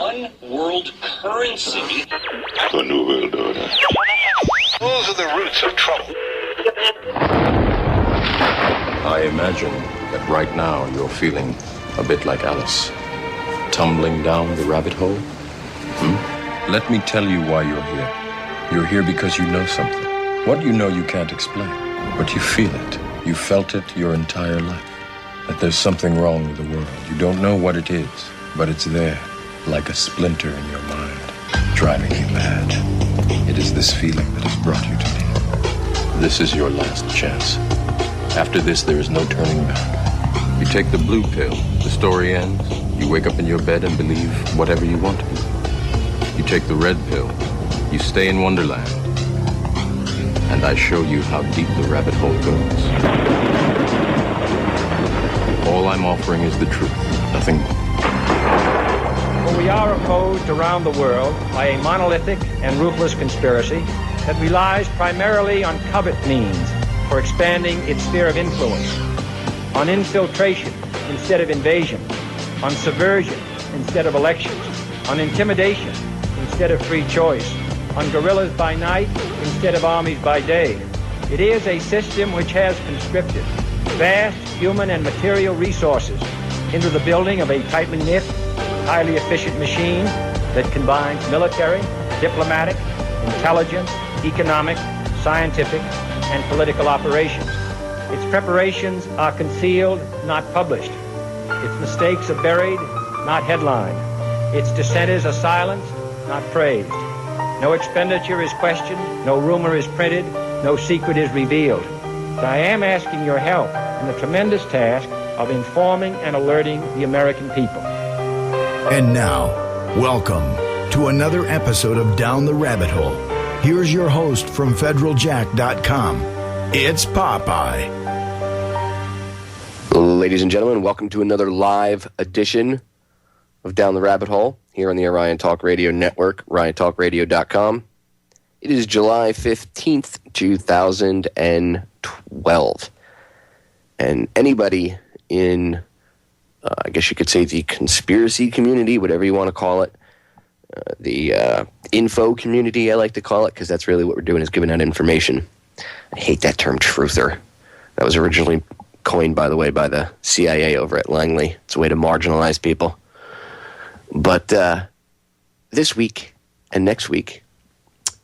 one world currency. The New World Order. Those are the roots of trouble. I imagine that right now you're feeling a bit like Alice, tumbling down the rabbit hole. Let me tell you why you're here. You're here because you know something. What you know you can't explain, but you feel it. You felt it your entire life. That there's something wrong with the world. You don't know what it is, but it's there, like a splinter in your mind, driving you mad. It is this feeling that has brought you to me. This is your last chance. After this, there is no turning back. You take the blue pill, the story ends. You wake up in your bed and believe whatever you want to believe. You take the red pill, you stay in Wonderland, and I show you how deep the rabbit hole goes. All I'm offering is the truth, nothing more. For we are opposed around the world by a monolithic and ruthless conspiracy that relies primarily on covert means for expanding its sphere of influence, on infiltration instead of invasion, on subversion instead of elections, on intimidation instead of free choice, on guerrillas by night instead of armies by day. It is a system which has conscripted vast human and material resources into the building of a tightly knit, highly efficient machine that combines military, diplomatic, intelligence, economic, scientific, and political operations. Its preparations are concealed, not published. Its mistakes are buried, not headlined. Its dissenters are silenced, not praised. No expenditure is questioned, no rumor is printed, no secret is revealed. But I am asking your help in the tremendous task of informing and alerting the American people. And now, welcome to another episode of Down the Rabbit Hole. Here's your host from federaljack.com. It's Popeye. Ladies and gentlemen, welcome to another live edition of Down the Rabbit Hole here on the Orion Talk Radio Network, oriontalkradio.com. It is July 15th, 2012. And anybody in, I guess you could say, the conspiracy community, whatever you want to call it, the info community, I like to call it, because that's really what we're doing, is giving out information. I hate that term, truther. That was originally coined, by the way, by the CIA over at Langley. It's a way to marginalize people. But this week and next week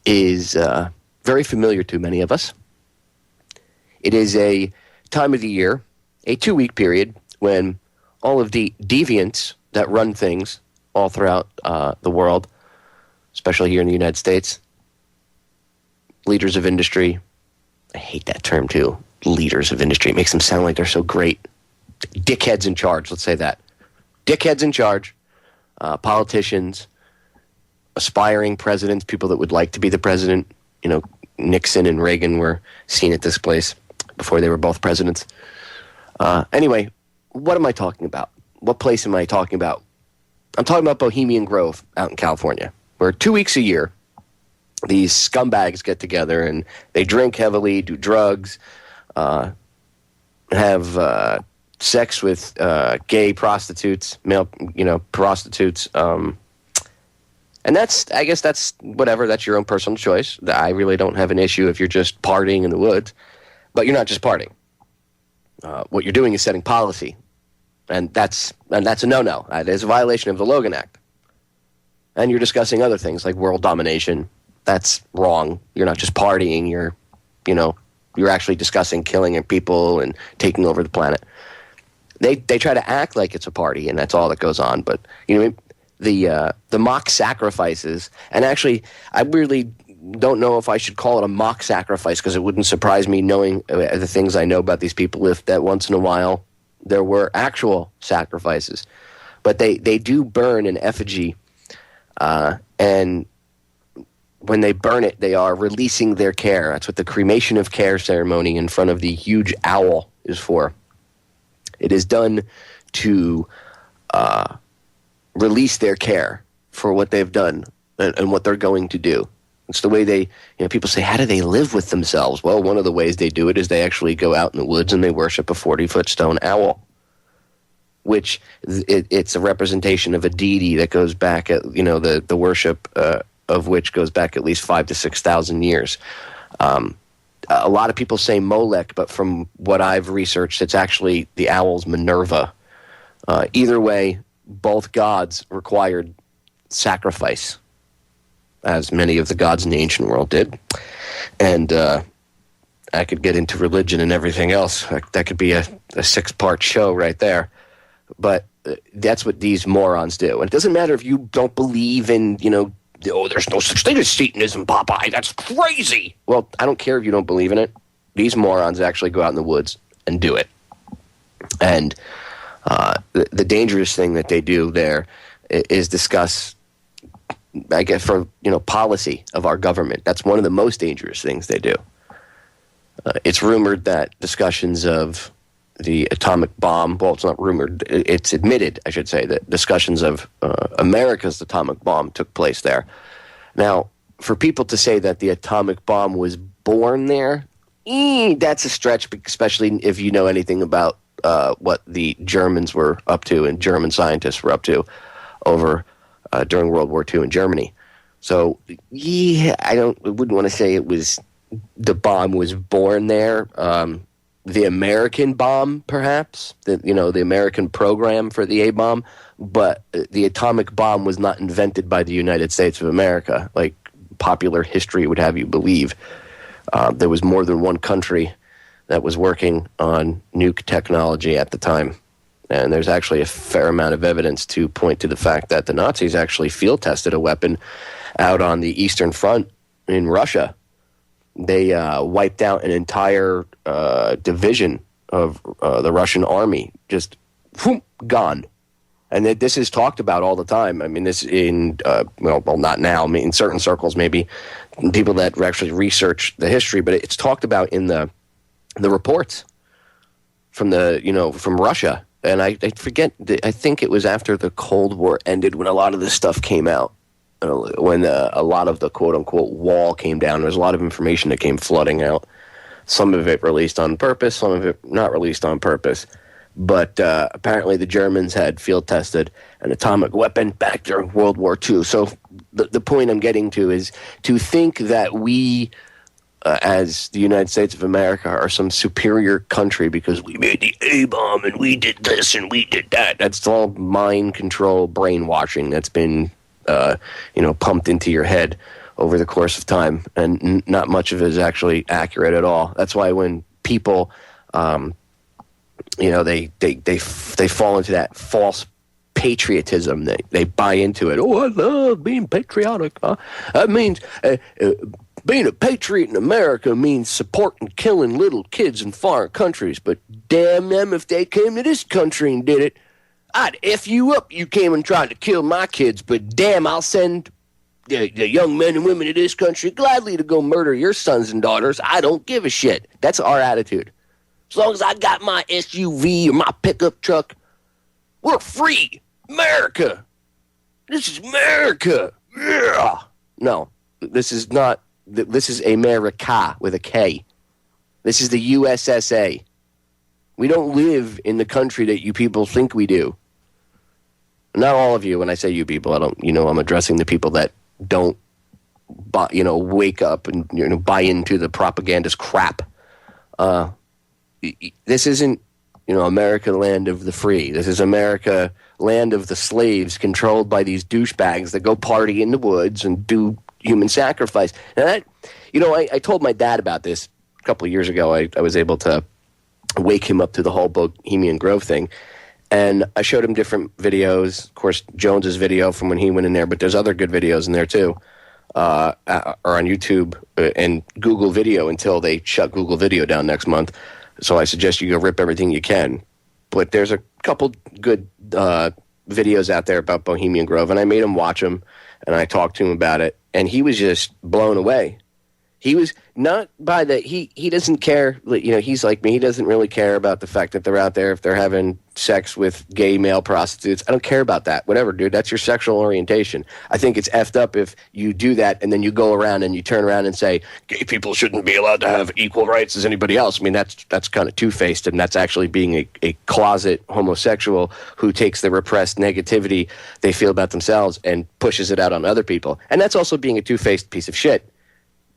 is very familiar to many of us. It is a time of the year, a 2-week period, when all of the deviants that run things all throughout the world, especially here in the United States, leaders of industry, I hate that term too, leaders of industry. It makes them sound like they're so great. Dickheads in charge, let's say that. Dickheads in charge, politicians, aspiring presidents, people that would like to be the president. You know, Nixon and Reagan were seen at this place before they were both presidents. Anyway, what am I talking about? What place am I talking about? I'm talking about Bohemian Grove out in California, where 2 weeks a year, these scumbags get together and they drink heavily, do drugs, have sex with gay prostitutes, male, prostitutes. And that's, I guess that's whatever, that's your own personal choice. I really don't have an issue if you're just partying in the woods, but you're not just partying. What you're doing is setting policy. And that's a no-no. There's a violation of the Logan Act. And you're discussing other things like world domination. That's wrong. You're not just partying. You're actually discussing killing people and taking over the planet. They try to act like it's a party, and that's all that goes on. But the mock sacrifices, and actually, I really don't know if I should call it a mock sacrifice, because it wouldn't surprise me, knowing the things I know about these people, if that once in a while there were actual sacrifices. But they do burn an effigy, and when they burn it, they are releasing their care. That's what the cremation of care ceremony in front of the huge owl is for. It is done to release their care for what they've done and what they're going to do. It's the way they, people say, how do they live with themselves? Well, one of the ways they do it is they actually go out in the woods and they worship a 40-foot stone owl. which it's a representation of a deity that goes back at, the worship of which goes back at least 5,000 to 6,000 years. A lot of people say Molech, but from what I've researched, it's actually the owl's Minerva. Either way, both gods required sacrifice, as many of the gods in the ancient world did. And I could get into religion and everything else. That could be a 6-part show right there. But that's what these morons do. And it doesn't matter if you don't believe in, there's no such thing as Satanism, Popeye. That's crazy. Well, I don't care if you don't believe in it. These morons actually go out in the woods and do it. And the dangerous thing that they do there is discuss, I guess, for policy of our government. That's one of the most dangerous things they do. It's rumored that discussions of the atomic bomb, well, it's not rumored, it's admitted, I should say, that discussions of America's atomic bomb took place there. Now, for people to say that the atomic bomb was born there, that's a stretch, especially if you know anything about what the Germans were up to and German scientists were up to over during World War II in Germany. So, I wouldn't want to say the bomb was born there. The American bomb, perhaps, the American program for the A-bomb, but the atomic bomb was not invented by the United States of America, like popular history would have you believe. There was more than one country that was working on nuke technology at the time. And there's actually a fair amount of evidence to point to the fact that the Nazis actually field-tested a weapon out on the Eastern Front in Russia. They wiped out an entire division of the Russian army, just gone. And this is talked about all the time. I mean, this in, not now. I mean, in certain circles, maybe people that actually research the history, but it's talked about in the reports from from Russia. And I forget, I think it was after the Cold War ended when a lot of this stuff came out. When a lot of the quote-unquote wall came down, there's a lot of information that came flooding out. Some of it released on purpose, some of it not released on purpose. But apparently the Germans had field-tested an atomic weapon back during World War II. So the point I'm getting to is to think that we, as the United States of America, are some superior country because we made the A-bomb and we did this and we did that. That's all mind control, brainwashing that's been pumped into your head over the course of time, and not much of it is actually accurate at all. That's why when people, they fall into that false patriotism, they buy into it. Oh, I love being patriotic. That means being a patriot in America means supporting killing little kids in foreign countries. But damn them if they came to this country and did it. I'd F you up. You came and tried to kill my kids, but damn, I'll send the young men and women of this country gladly to go murder your sons and daughters. I don't give a shit. That's our attitude. As long as I got my SUV or my pickup truck, we're free. America. This is America. Yeah. No, this is not. This is America with a K. This is the USSA. We don't live in the country that you people think we do. Not all of you. When I say you people, I don't. I'm addressing the people that don't, wake up and buy into the propagandist crap. This isn't, America, land of the free. This is America, land of the slaves, controlled by these douchebags that go party in the woods and do human sacrifice. And that, I told my dad about this a couple of years ago. I was able to wake him up to the whole Bohemian Grove thing. And I showed him different videos. Of course, Jones's video from when he went in there, but there's other good videos in there too, or on YouTube and Google Video until they shut Google Video down next month. So I suggest you go rip everything you can. But there's a couple good videos out there about Bohemian Grove, and I made him watch them, and I talked to him about it, and he was just blown away. Not by the he doesn't care. You know, he's like me. He doesn't really care about the fact that they're out there if they're having sex with gay male prostitutes. I don't care about that. Whatever, dude. That's your sexual orientation. I think it's effed up if you do that and then you go around and you turn around and say gay people shouldn't be allowed to have equal rights as anybody else. I mean, that's kind of two-faced, and that's actually being a closet homosexual who takes the repressed negativity they feel about themselves and pushes it out on other people. And that's also being a two-faced piece of shit.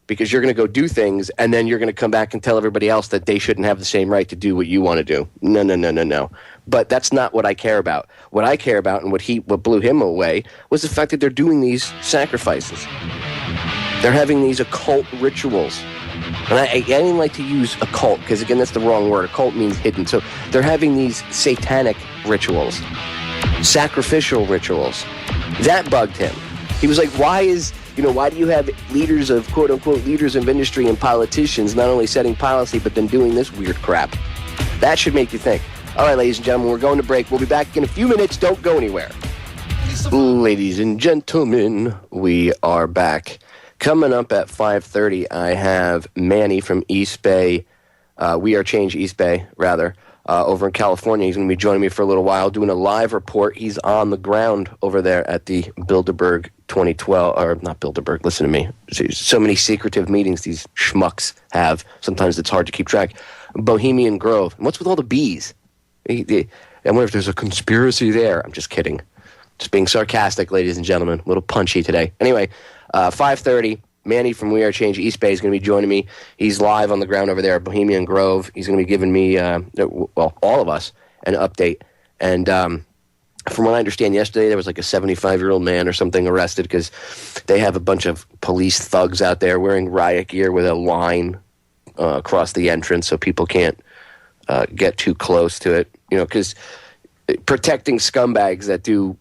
Because you're going to go do things, and then you're going to come back and tell everybody else that they shouldn't have the same right to do what you want to do. No. But that's not what I care about. What I care about, and what blew him away, was the fact that they're doing these sacrifices. They're having these occult rituals. And I didn't like to use occult, because, again, that's the wrong word. Occult means hidden. So they're having these satanic rituals, sacrificial rituals. That bugged him. He was like, why do you have leaders of, quote-unquote, leaders of industry and politicians not only setting policy, but then doing this weird crap? That should make you think. All right, ladies and gentlemen, we're going to break. We'll be back in a few minutes. Don't go anywhere. Ladies and gentlemen, we are back. Coming up at 5:30, I have Manny from East Bay. We Are Change East Bay, rather. Over in California. He's going to be joining me for a little while, doing a live report. He's on the ground over there at the Bilderberg 2012, or not Bilderberg, listen to me. So many secretive meetings these schmucks have. Sometimes it's hard to keep track. Bohemian Grove. And what's with all the bees? I wonder if there's a conspiracy there. I'm just kidding. Just being sarcastic, ladies and gentlemen. A little punchy today. Anyway, 5:30. Manny from We Are Change East Bay is going to be joining me. He's live on the ground over there at Bohemian Grove. He's going to be giving me, all of us, an update. And from what I understand, yesterday there was like a 75-year-old man or something arrested because they have a bunch of police thugs out there wearing riot gear with a line across the entrance so people can't get too close to it. You know, because protecting scumbags that do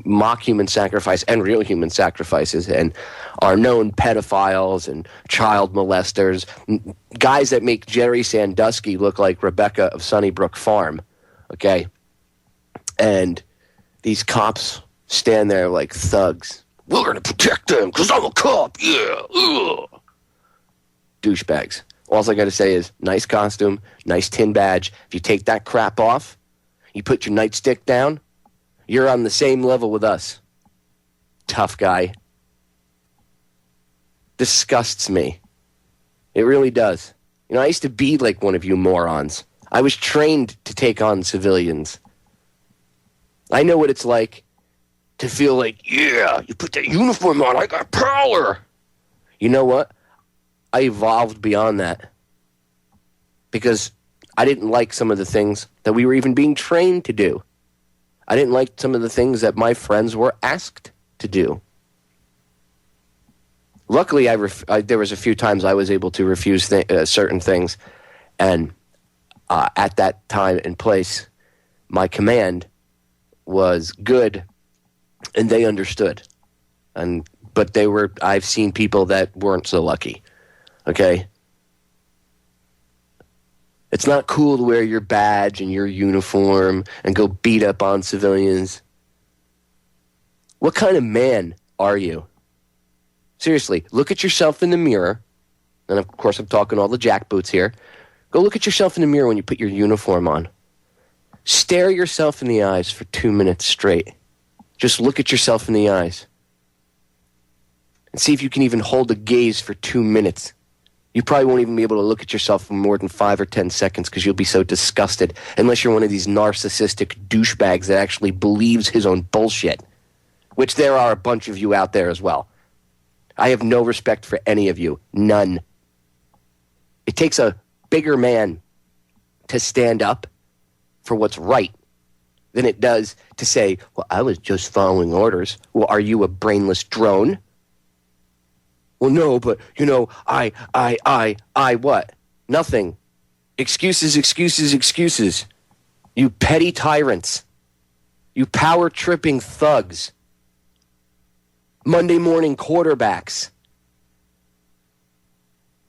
mock human sacrifice and real human sacrifices and are known pedophiles and child molesters, guys that make Jerry Sandusky look like Rebecca of Sunnybrook Farm, okay? And these cops stand there like thugs. We're going to protect them because I'm a cop, yeah. Ugh. Douchebags. All I got to say is nice costume, nice tin badge. If you take that crap off, you put your nightstick down, you're on the same level with us. Tough guy. Disgusts me. It really does. You know, I used to be like one of you morons. I was trained to take on civilians. I know what it's like to feel like, yeah, you put that uniform on, I got power. You know what? I evolved beyond that. Because I didn't like some of the things that we were even being trained to do. I didn't like some of the things that my friends were asked to do. Luckily, there was a few times I was able to refuse certain things. And at that time and place, my command was good, and they understood. But I've seen people that weren't so lucky. Okay? It's not cool to wear your badge and your uniform and go beat up on civilians. What kind of man are you? Seriously, look at yourself in the mirror. And of course, I'm talking all the jackboots here. Go look at yourself in the mirror when you put your uniform on. Stare yourself in the eyes for 2 minutes straight. Just look at yourself in the eyes. And see if you can even hold a gaze for 2 minutes. You probably won't even be able to look at yourself for more than 5 or 10 seconds because you'll be so disgusted, unless you're one of these narcissistic douchebags that actually believes his own bullshit, which there are a bunch of you out there as well. I have no respect for any of you. None. It takes a bigger man to stand up for what's right than it does to say, well, I was just following orders. Well, are you a brainless drone? Well, no, but, you know, I what? Nothing. Excuses, excuses, excuses. You petty tyrants. You power-tripping thugs. Monday morning quarterbacks.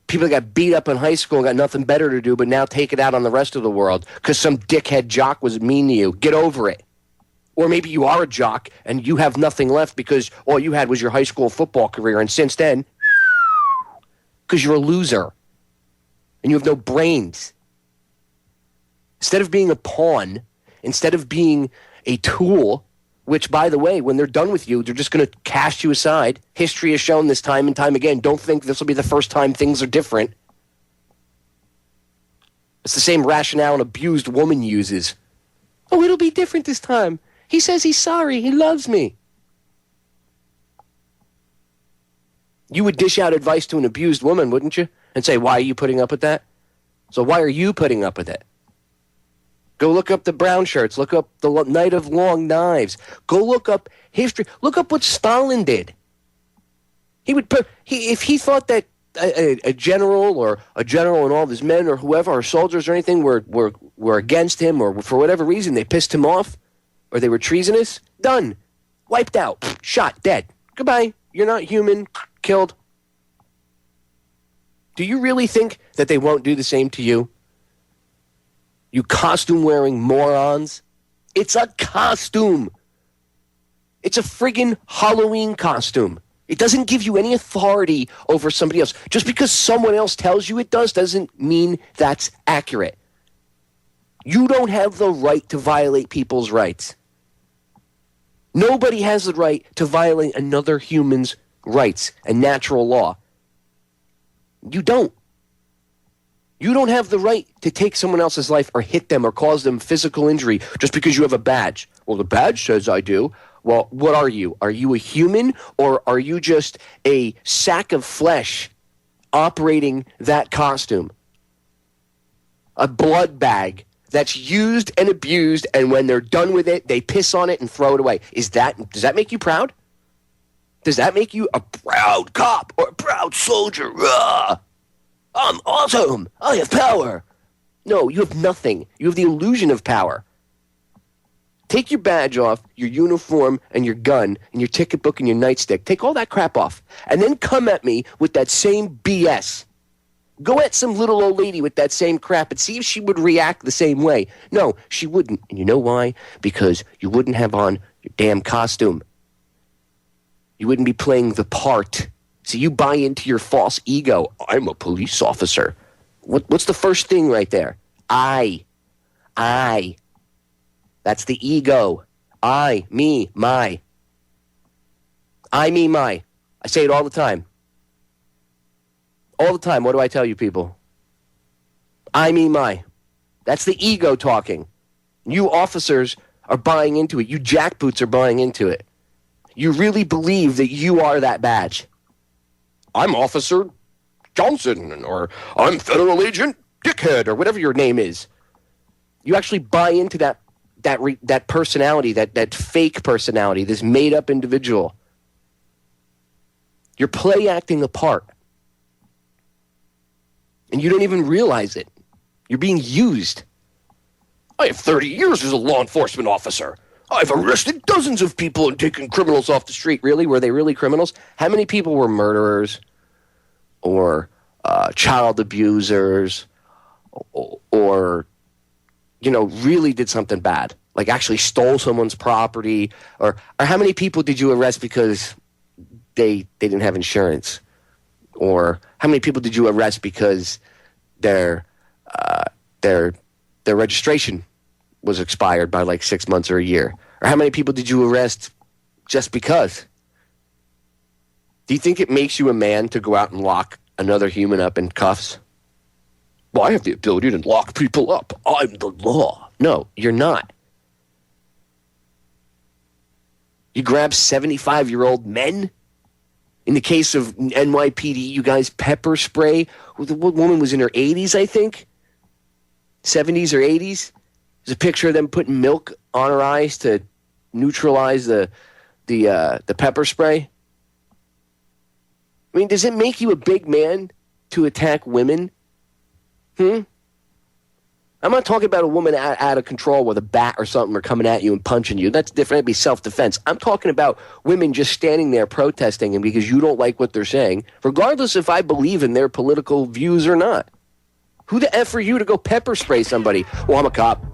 People that got beat up in high school and got nothing better to do, but now take it out on the rest of the world because some dickhead jock was mean to you. Get over it. Or maybe you are a jock and you have nothing left because all you had was your high school football career, and since then, because you're a loser and you have no brains. Instead of being a pawn, instead of being a tool, which, by the way, when they're done with you, they're just going to cast you aside. History has shown this time and time again. Don't think this will be the first time things are different. It's the same rationale an abused woman uses. Oh, it'll be different this time. He says he's sorry. He loves me. You would dish out advice to an abused woman, wouldn't you? And say, why are you putting up with that? So why are you putting up with it? Go look up the brown shirts. Look up the Night of Long Knives. Go look up history. Look up what Stalin did. If he thought that a general and all of his men or whoever or soldiers or anything were against him or for whatever reason they pissed him off or they were treasonous, done. Wiped out. Shot. Dead. Goodbye. You're not human. Killed. Do you really think that they won't do the same to you? You costume-wearing morons. It's a costume. It's a friggin' Halloween costume. It doesn't give you any authority over somebody else. Just because someone else tells you it does doesn't mean that's accurate. You don't have the right to violate people's rights. Nobody has the right to violate another human's rights and natural law. You don't. You don't have the right to take someone else's life or hit them or cause them physical injury just because you have a badge. Well, the badge says I do. Well, what are you? Are you a human or are you just a sack of flesh operating that costume? A blood bag that's used and abused, and when they're done with it, they piss on it and throw it away. Does that make you proud? Does that make you a proud cop or a proud soldier? I'm awesome. I have power. No, you have nothing. You have the illusion of power. Take your badge off, your uniform, and your gun, and your ticket book and your nightstick. Take all that crap off. And then come at me with that same BS. Go at some little old lady with that same crap and see if she would react the same way. No, she wouldn't. And you know why? Because you wouldn't have on your damn costume. You wouldn't be playing the part. So you buy into your false ego. I'm a police officer. What's the first thing right there? I. That's the ego. I, me, my. I, me, my. I say it all the time. All the time. What do I tell you people? I, me, my. That's the ego talking. You officers are buying into it. You jackboots are buying into it. You really believe that you are that badge. I'm Officer Johnson, or I'm Federal Agent Dickhead, or whatever your name is. You actually buy into that personality, that fake personality, this made-up individual. You're play acting a part. And you don't even realize it. You're being used. I have 30 years as a law enforcement officer. I've arrested dozens of people and taken criminals off the street. Really? Were they really criminals? How many people were murderers or child abusers or really did something bad? Like actually stole someone's property? Or how many people did you arrest because they didn't have insurance? Or how many people did you arrest because their registration was expired by like 6 months or a year? Or how many people did you arrest just because? Do you think it makes you a man to go out and lock another human up in cuffs? Well, I have the ability to lock people up. I'm the law. No, you're not. You grab 75-year-old men? In the case of NYPD, you guys pepper spray. The woman was in her 80s, I think. 70s or 80s. There's a picture of them putting milk on her eyes to neutralize the pepper spray. I mean, does it make you a big man to attack women? I'm not talking about a woman out of control with a bat or something or coming at you and punching you. That's different. That'd be self-defense. I'm talking about women just standing there protesting and because you don't like what they're saying, regardless if I believe in their political views or not. Who the F are you to go pepper spray somebody? Well, I'm a cop.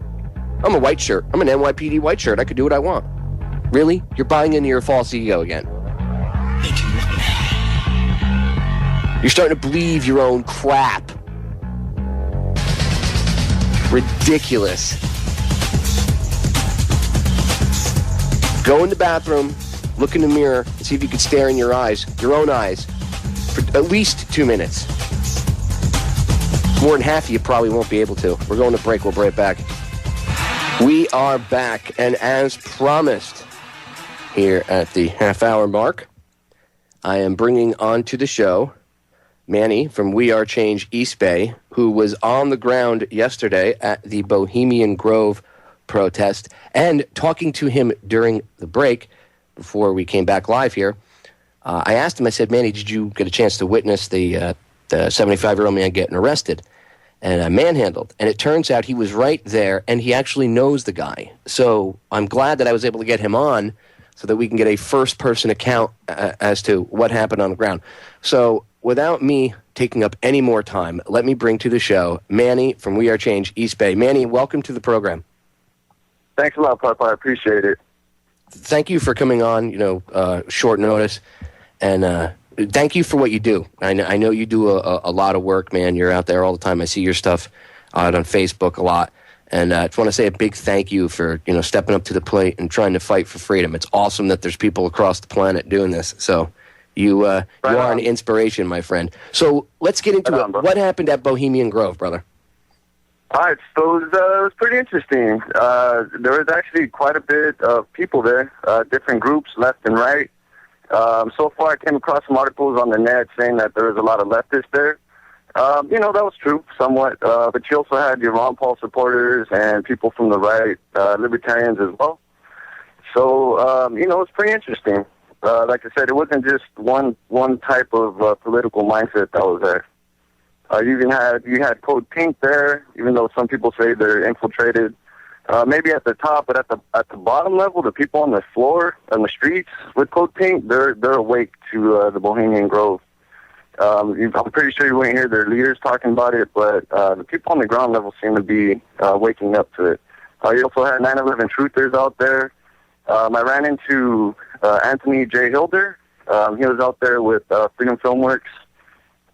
I'm a white shirt. I'm an NYPD white shirt. I could do what I want. Really? You're buying into your false ego again. You're starting to believe your own crap. Ridiculous. Go in the bathroom, look in the mirror, and see if you can stare in your eyes, your own eyes, for at least 2 minutes. More than half of you probably won't be able to. We're going to break. We'll be right back. We are back, and as promised, here at the half-hour mark, I am bringing onto the show Manny from WAC EAST BAY, who was on the ground yesterday at the Bohemian Grove protest, and talking to him during the break before we came back live here, I asked him, I said, Manny, did you get a chance to witness the 75-year-old man getting arrested and manhandled? And it turns out he was right there, and he actually knows the guy. So I'm glad that I was able to get him on so that we can get a first-person account as to what happened on the ground. So without me taking up any more time, let me bring to the show Manny from WAC EAST BAY. Manny, welcome to the program. Thanks a lot, Papa. I appreciate it. Thank you for coming on, short notice, and thank you for what you do. I know you do a lot of work, man. You're out there all the time. I see your stuff out on Facebook a lot, and I just want to say a big thank you for stepping up to the plate and trying to fight for freedom. It's awesome that there's people across the planet doing this. So you are an inspiration, my friend. So let's get into it. What happened at Bohemian Grove, brother? All right, so it was pretty interesting. There was actually quite a bit of people there, different groups, left and right. So far, I came across some articles on the net saying that there was a lot of leftists there. That was true, somewhat. But you also had your Ron Paul supporters and people from the right, libertarians as well. So, it was pretty interesting. Like I said, it wasn't just one type of political mindset that was there. You had Code Pink there, even though some people say they're infiltrated. Maybe at the top, but at the bottom level, the people on the floor, on the streets with Code Pink, they're awake to the Bohemian Grove. I'm pretty sure you won't hear their leaders talking about it, but the people on the ground level seem to be waking up to it. You also had 9/11 truthers out there. I ran into Anthony J. Hilder. He was out there with Freedom Filmworks.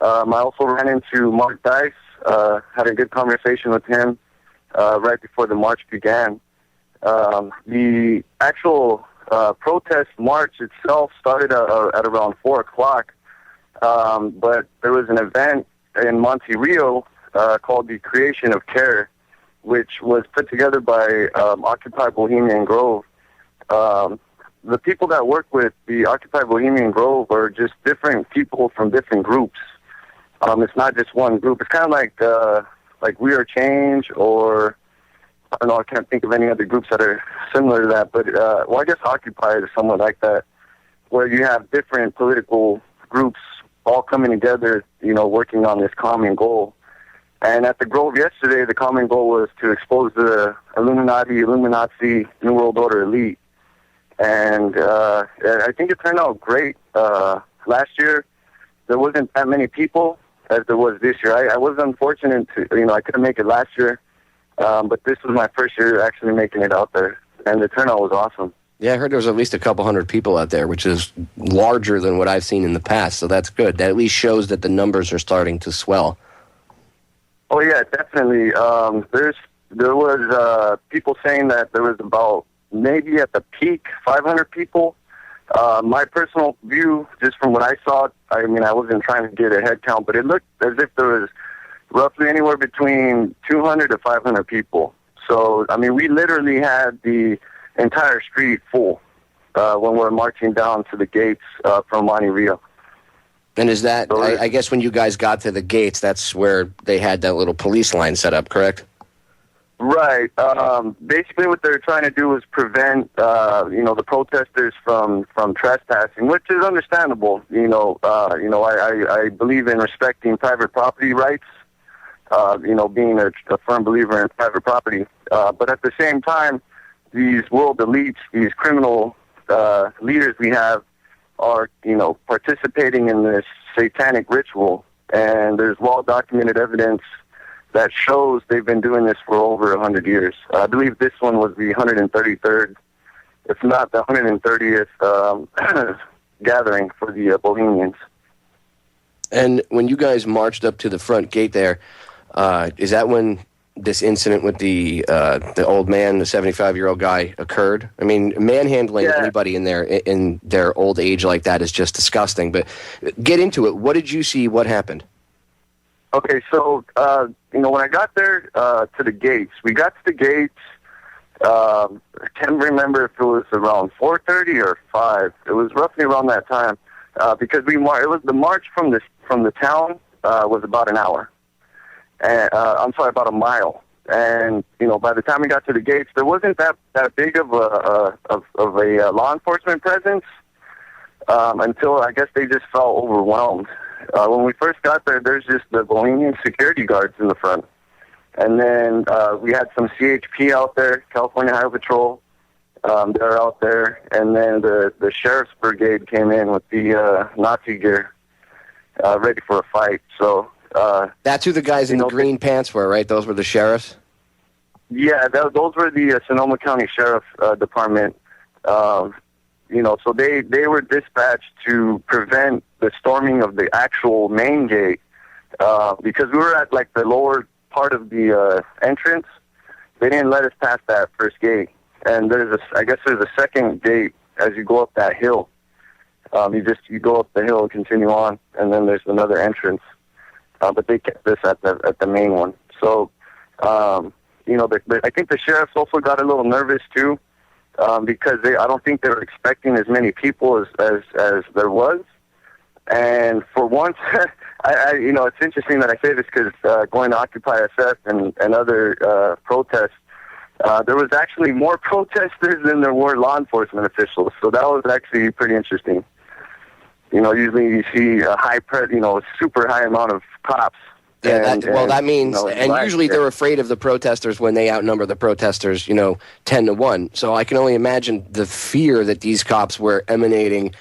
I also ran into Mark Dice, had a good conversation with him right before the march began. The actual protest march itself started at around 4 o'clock, but there was an event in Monte Rio called the Creation of Care, which was put together by Occupy Bohemian Grove. The people that work with the Occupy Bohemian Grove are just different people from different groups. It's not just one group. It's kind of like We Are Change, or I don't know, I can't think of any other groups that are similar to that. But I guess Occupy is somewhat like that, where you have different political groups all coming together, working on this common goal. And at the Grove yesterday, the common goal was to expose the Illuminati, New World Order elite. And I think it turned out great. Last year, there wasn't that many people as there was this year. I was unfortunate to, I couldn't make it last year, but this was my first year actually making it out there, and the turnout was awesome. Yeah, I heard there was at least a couple hundred people out there, which is larger than what I've seen in the past, so that's good. That at least shows that the numbers are starting to swell. Oh, yeah, definitely. There was people saying that there was about, maybe at the peak, 500 people. My personal view, just from what I saw, I wasn't trying to get a head count, but it looked as if there was roughly anywhere between 200 to 500 people. So, we literally had the entire street full when we were marching down to the gates from Monte Rio. And is that, so I guess when you guys got to the gates, that's where they had that little police line set up, correct? Right. Basically, what they're trying to do is prevent, the protesters from trespassing, which is understandable. I believe in respecting private property rights. Being a firm believer in private property. But at the same time, these world elites, these criminal leaders we have, are participating in this satanic ritual, and there's well-documented evidence that shows they've been doing this for over 100 years. I believe this one was the 133rd, if not the 130th gathering for the Bohemians. And when you guys marched up to the front gate there, is that when this incident with the old man, the 75-year-old guy, occurred? I mean, manhandling anybody in their old age like that is just disgusting. But get into it. What did you see? What happened? Okay, so when I got there to the gates, we got to the gates. I can't remember if it was around 4:30 or 5. It was roughly around that time because it was the march from the town was about an hour. And about a mile. And by the time we got to the gates, there wasn't that big of a law enforcement presence until I guess they just felt overwhelmed. When we first got there, there's just the Bohemian security guards in the front, and then we had some CHP out there, California Highway Patrol. They're out there, and then the sheriff's brigade came in with the Nazi gear, ready for a fight. So. That's who the guys in the green pants were, right? Those were the sheriffs? Yeah, those were the Sonoma County Sheriff Department. So they were dispatched to prevent the storming of the actual main gate because we were at, like, the lower part of the entrance. They didn't let us pass that first gate. And there's a second gate as you go up that hill. You go up the hill and continue on, and then there's another entrance. But they kept this at the main one. So, I think the sheriffs also got a little nervous too, because I don't think they were expecting as many people as there was. And for once, it's interesting that I say this because going to Occupy SF and other protests, there was actually more protesters than there were law enforcement officials. So that was actually pretty interesting. Usually you see a super high amount of cops. Yeah, that means, and usually they're afraid of the protesters when they outnumber the protesters, 10-1. So I can only imagine the fear that these cops were emanating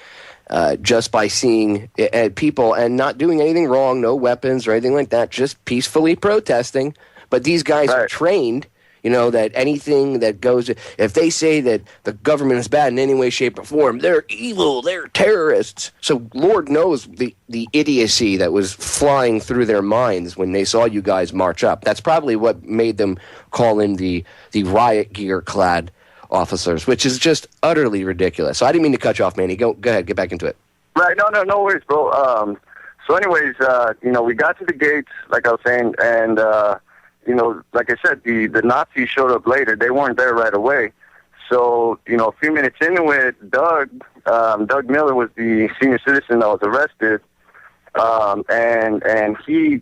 just by seeing people and not doing anything wrong, no weapons or anything like that, just peacefully protesting. But these guys are trained. That anything that goes, if they say that the government is bad in any way, shape, or form, they're evil, they're terrorists. So Lord knows the idiocy that was flying through their minds when they saw you guys march up. That's probably what made them call in the riot gear clad officers, which is just utterly ridiculous. So I didn't mean to cut you off, Manny. Go ahead, get back into it. Right, no worries, bro. So anyways, we got to the gates, like I was saying, and like I said, the Nazis showed up later. They weren't there right away. So, a few minutes into it, Doug Miller was the senior citizen that was arrested. And he,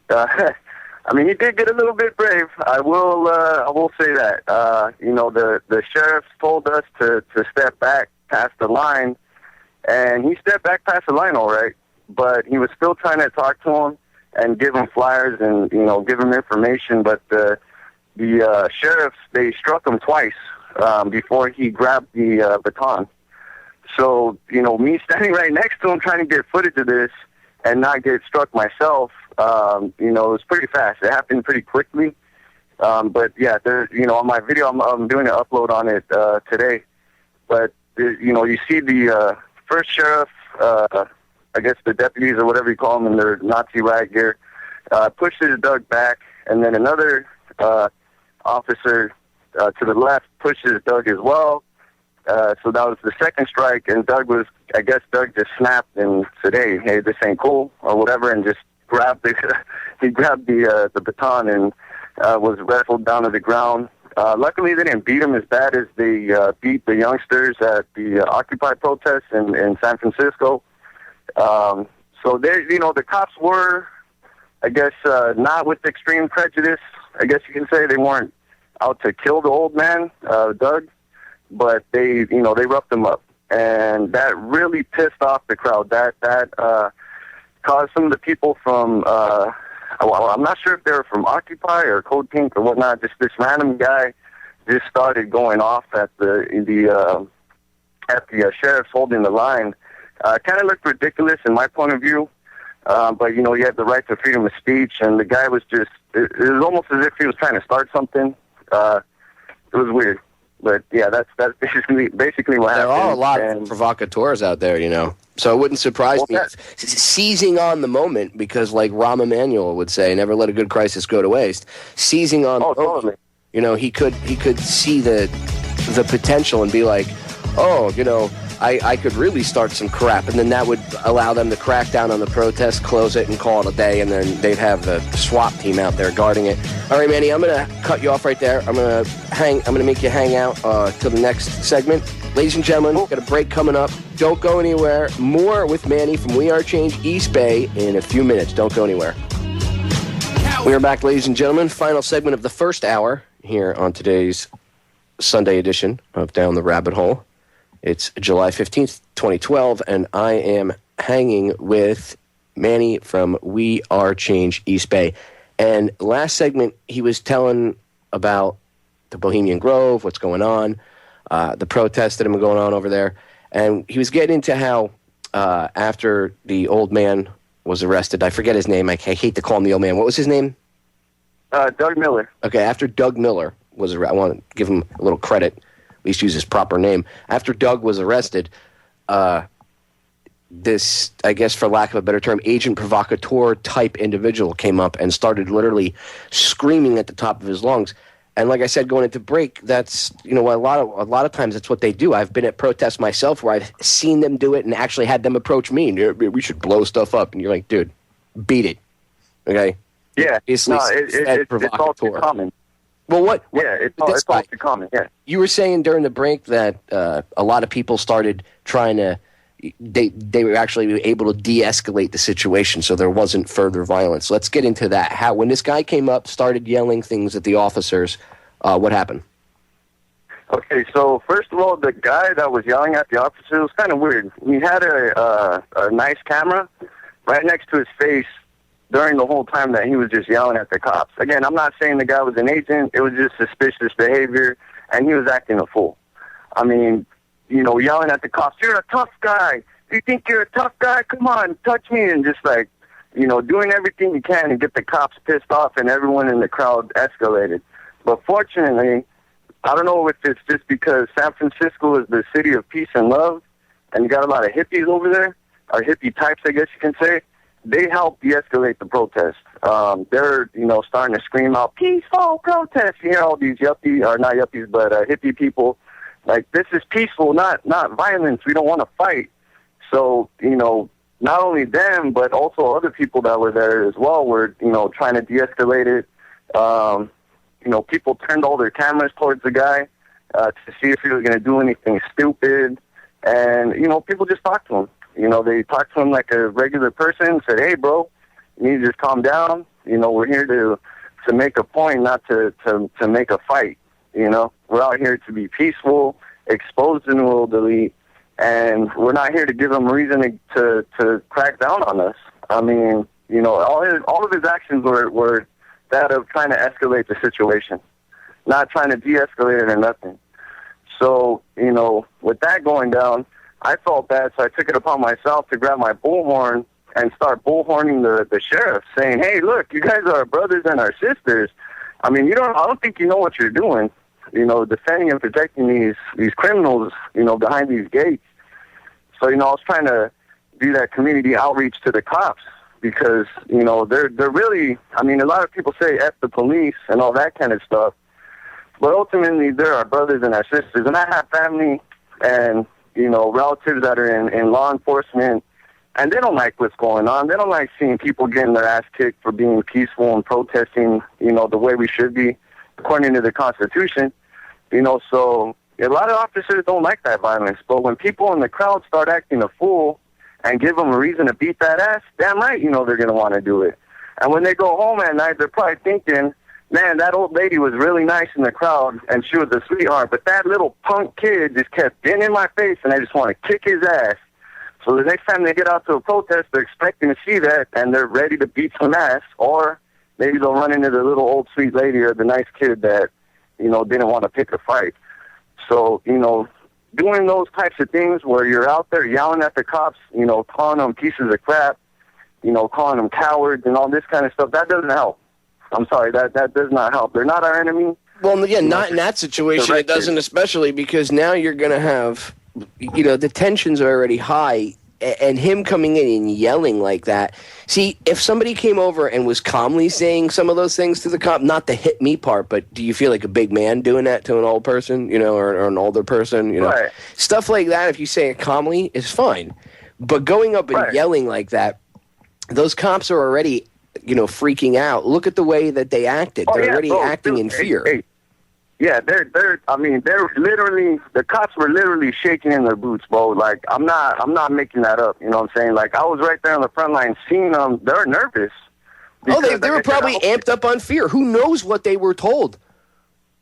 he did get a little bit brave. I will say that. The sheriffs told us to step back past the line, and he stepped back past the line all right, but he was still trying to talk to him and give him flyers and, give him information. But the sheriffs, they struck him twice before he grabbed the baton. So, me standing right next to him trying to get footage of this and not get struck myself, it was pretty fast. It happened pretty quickly. But, yeah, on my video, I'm doing an upload on it today. But, you see the first sheriff, I guess the deputies or whatever you call them in their Nazi riot gear, pushes Doug back, and then another officer to the left pushes Doug as well. So that was the second strike, and Doug just snapped and said, hey, this ain't cool, or whatever, and just grabbed the baton and was wrestled down to the ground. Luckily, they didn't beat him as bad as they beat the youngsters at the Occupy protests in San Francisco. So they, the cops were, I guess, not with extreme prejudice. I guess you can say they weren't out to kill the old man, Doug, but they roughed him up, and that really pissed off the crowd. That caused some of the people from, I'm not sure if they were from Occupy or Code Pink or whatnot. Just this random guy just started going off at the sheriffs holding the line. Kind of looked ridiculous in my point of view, but you had the right to freedom of speech, and the guy was just, it was almost as if he was trying to start something. It was weird. But yeah, that's basically what happened. There are a lot of provocateurs out there, you know. So it wouldn't surprise me. Seizing on the moment, because like Rahm Emanuel would say, never let a good crisis go to waste. Seizing on the moment, totally. you know, he could see the potential and be like, oh, you know, I could really start some crap, and then that would allow them to crack down on the protest, close it, and call it a day, and then they'd have the SWAT team out there guarding it. All right, Manny, I'm going to cut you off right there. I'm going to make you hang out till the next segment. Ladies and gentlemen, we've got a break coming up. Don't go anywhere. More with Manny from WAC East Bay in a few minutes. Don't go anywhere. We are back, ladies and gentlemen. Final segment of the first hour here on today's Sunday edition of Down the Rabbit Hole. It's July 15th, 2012, and I am hanging with Manny from WAC East Bay. And last segment, he was telling about the Bohemian Grove, what's going on, the protests that have been going on over there. And he was getting into how after the old man was arrested, I forget his name, I hate to call him the old man. What was his name? Doug Miller. Okay, after Doug Miller was arrested, I want to give him a little credit. At least use his proper name. After Doug was arrested, this, I guess for lack of a better term, agent provocateur type individual came up and started literally screaming at the top of his lungs. And like I said, going into break, that's, you know, a lot of times that's what they do. I've been at protests myself where I've seen them do it and actually had them approach me and we should blow stuff up. And you're like, dude, beat it. Okay? Yeah. It's all too common. Well, what it's all too common. Yeah. You were saying during the break that a lot of people started trying to. They were actually able to de-escalate the situation, so there wasn't further violence. Let's get into that. How when this guy came up, started yelling things at the officers, what happened? Okay, so first of all, the guy that was yelling at the officer was kind of weird. He had a nice camera right next to his face during the whole time that he was just yelling at the cops. Again, I'm not saying the guy was an agent. It was just suspicious behavior, and he was acting a fool. I mean, you know, yelling at the cops, you're a tough guy. Do you think you're a tough guy? Come on, touch me. And just like, you know, doing everything you can to get the cops pissed off, and everyone in the crowd escalated. But fortunately, I don't know if it's just because San Francisco is the city of peace and love, and you got a lot of hippies over there, or hippie types, I guess you can say. They help de-escalate the protest. They're, you know, starting to scream out, peaceful protest. You know, these yuppie, or not yuppies, but hippie people, like, this is peaceful, not violence. We don't want to fight. So, you know, not only them, but also other people that were there as well were, you know, trying to de-escalate it. You know, people turned all their cameras towards the guy to see if he was going to do anything stupid. And, you know, people just talked to him. You know, they talked to him like a regular person, said, hey, bro, you need to just calm down. You know, we're here to make a point, not to make a fight. You know, we're out here to be peaceful, expose the new world elite, and we're not here to give them a reason to crack down on us. I mean, you know, all of his actions were that of trying to escalate the situation, not trying to de-escalate it or nothing. So, you know, with that going down, I felt bad, so I took it upon myself to grab my bullhorn and start bullhorning the sheriff, saying, hey, look, you guys are our brothers and our sisters. I mean, I don't think you know what you're doing, you know, defending and protecting these criminals, you know, behind these gates. So, you know, I was trying to do that community outreach to the cops because, you know, they're really, I mean, a lot of people say F the police and all that kind of stuff, but ultimately they're our brothers and our sisters. And I have family and, you know, relatives that are in law enforcement, and they don't like what's going on. They don't like seeing people getting their ass kicked for being peaceful and protesting, you know, the way we should be, according to the Constitution. You know, so a lot of officers don't like that violence. But when people in the crowd start acting a fool and give them a reason to beat that ass, damn right, you know, they're going to want to do it. And when they go home at night, they're probably thinking, man, that old lady was really nice in the crowd, and she was a sweetheart, but that little punk kid just kept getting in my face, and I just want to kick his ass. So the next time they get out to a protest, they're expecting to see that, and they're ready to beat some ass, or maybe they'll run into the little old sweet lady or the nice kid that, you know, didn't want to pick a fight. So, you know, doing those types of things where you're out there yelling at the cops, you know, calling them pieces of crap, you know, calling them cowards and all this kind of stuff, that doesn't help. I'm sorry, that does not help. They're not our enemy. Well, yeah, not in that situation. It doesn't, especially because now you're going to have, the tensions are already high, and him coming in and yelling like that. See, if somebody came over and was calmly saying some of those things to the cop, not the hit me part, but do you feel like a big man doing that to an old person, or an older person, Right. Stuff like that, if you say it calmly, is fine. But going up and yelling like that, those cops are already, freaking out. Look at the way that they acted. They're already acting in fear. Hey. Yeah, they're literally, the cops were literally shaking in their boots, bro. Like, I'm not making that up, you know what I'm saying? Like, I was right there on the front line seeing them. They're nervous. They were probably amped up on fear. Who knows what they were told?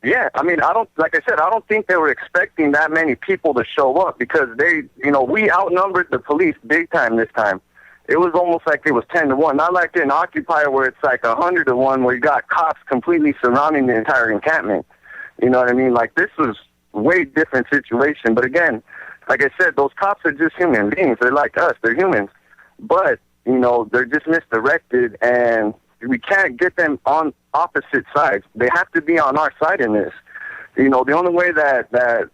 Yeah, I don't think they were expecting that many people to show up because we outnumbered the police big time this time. It was almost like it was 10-1, not like in Occupy where it's like 100-1 where you got cops completely surrounding the entire encampment. You know what I mean? Like, this was a way different situation. But again, like I said, those cops are just human beings. They're like us. They're humans. But, they're just misdirected, and we can't get them on opposite sides. They have to be on our side in this. The only way that the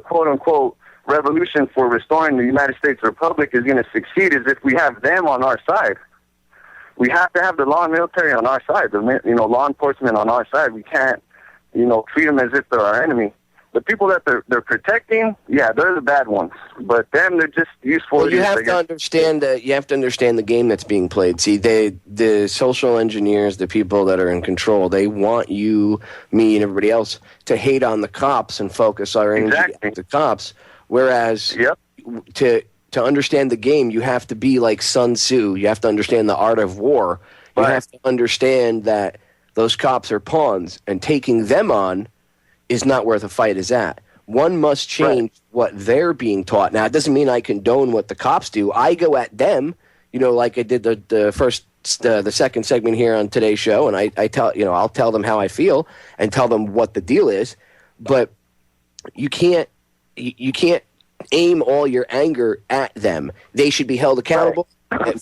quote-unquote revolution for restoring the United States Republic is going to succeed is if we have them on our side. We have to have the law and military on our side, law enforcement on our side. We can't treat them as if they're our enemy. The people that they're protecting, yeah, they're the bad ones. But them, they're just useful. Well, you have to understand the game that's being played. See, the social engineers, the people that are in control, they want you, me, and everybody else to hate on the cops and focus our energy on the cops. Whereas to understand the game, you have to be like Sun Tzu. You have to understand the art of war. You have to understand that those cops are pawns, and taking them on is not where the fight is at. One must change what they're being taught. Now, it doesn't mean I condone what the cops do. I go at them, like I did the second segment here on today's show, and I tell, I'll tell them how I feel and tell them what the deal is. But you can't aim all your anger at them. They should be held accountable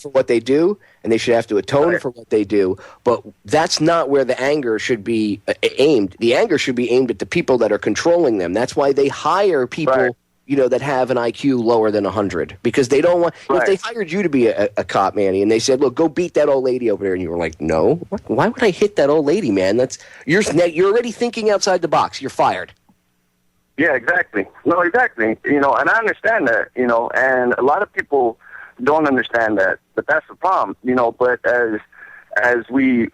for what they do, and they should have to atone for what they do. But that's not where the anger should be aimed. The anger should be aimed at the people that are controlling them. That's why they hire people, that have an IQ lower than 100, because they don't want. If they hired you to be a cop, Manny, and they said, "Look, go beat that old lady over there," and you were like, "No, why would I hit that old lady, man? You're already thinking outside the box. You're fired." Yeah, exactly. No, exactly. And I understand that. And a lot of people don't understand that, but that's the problem, but as we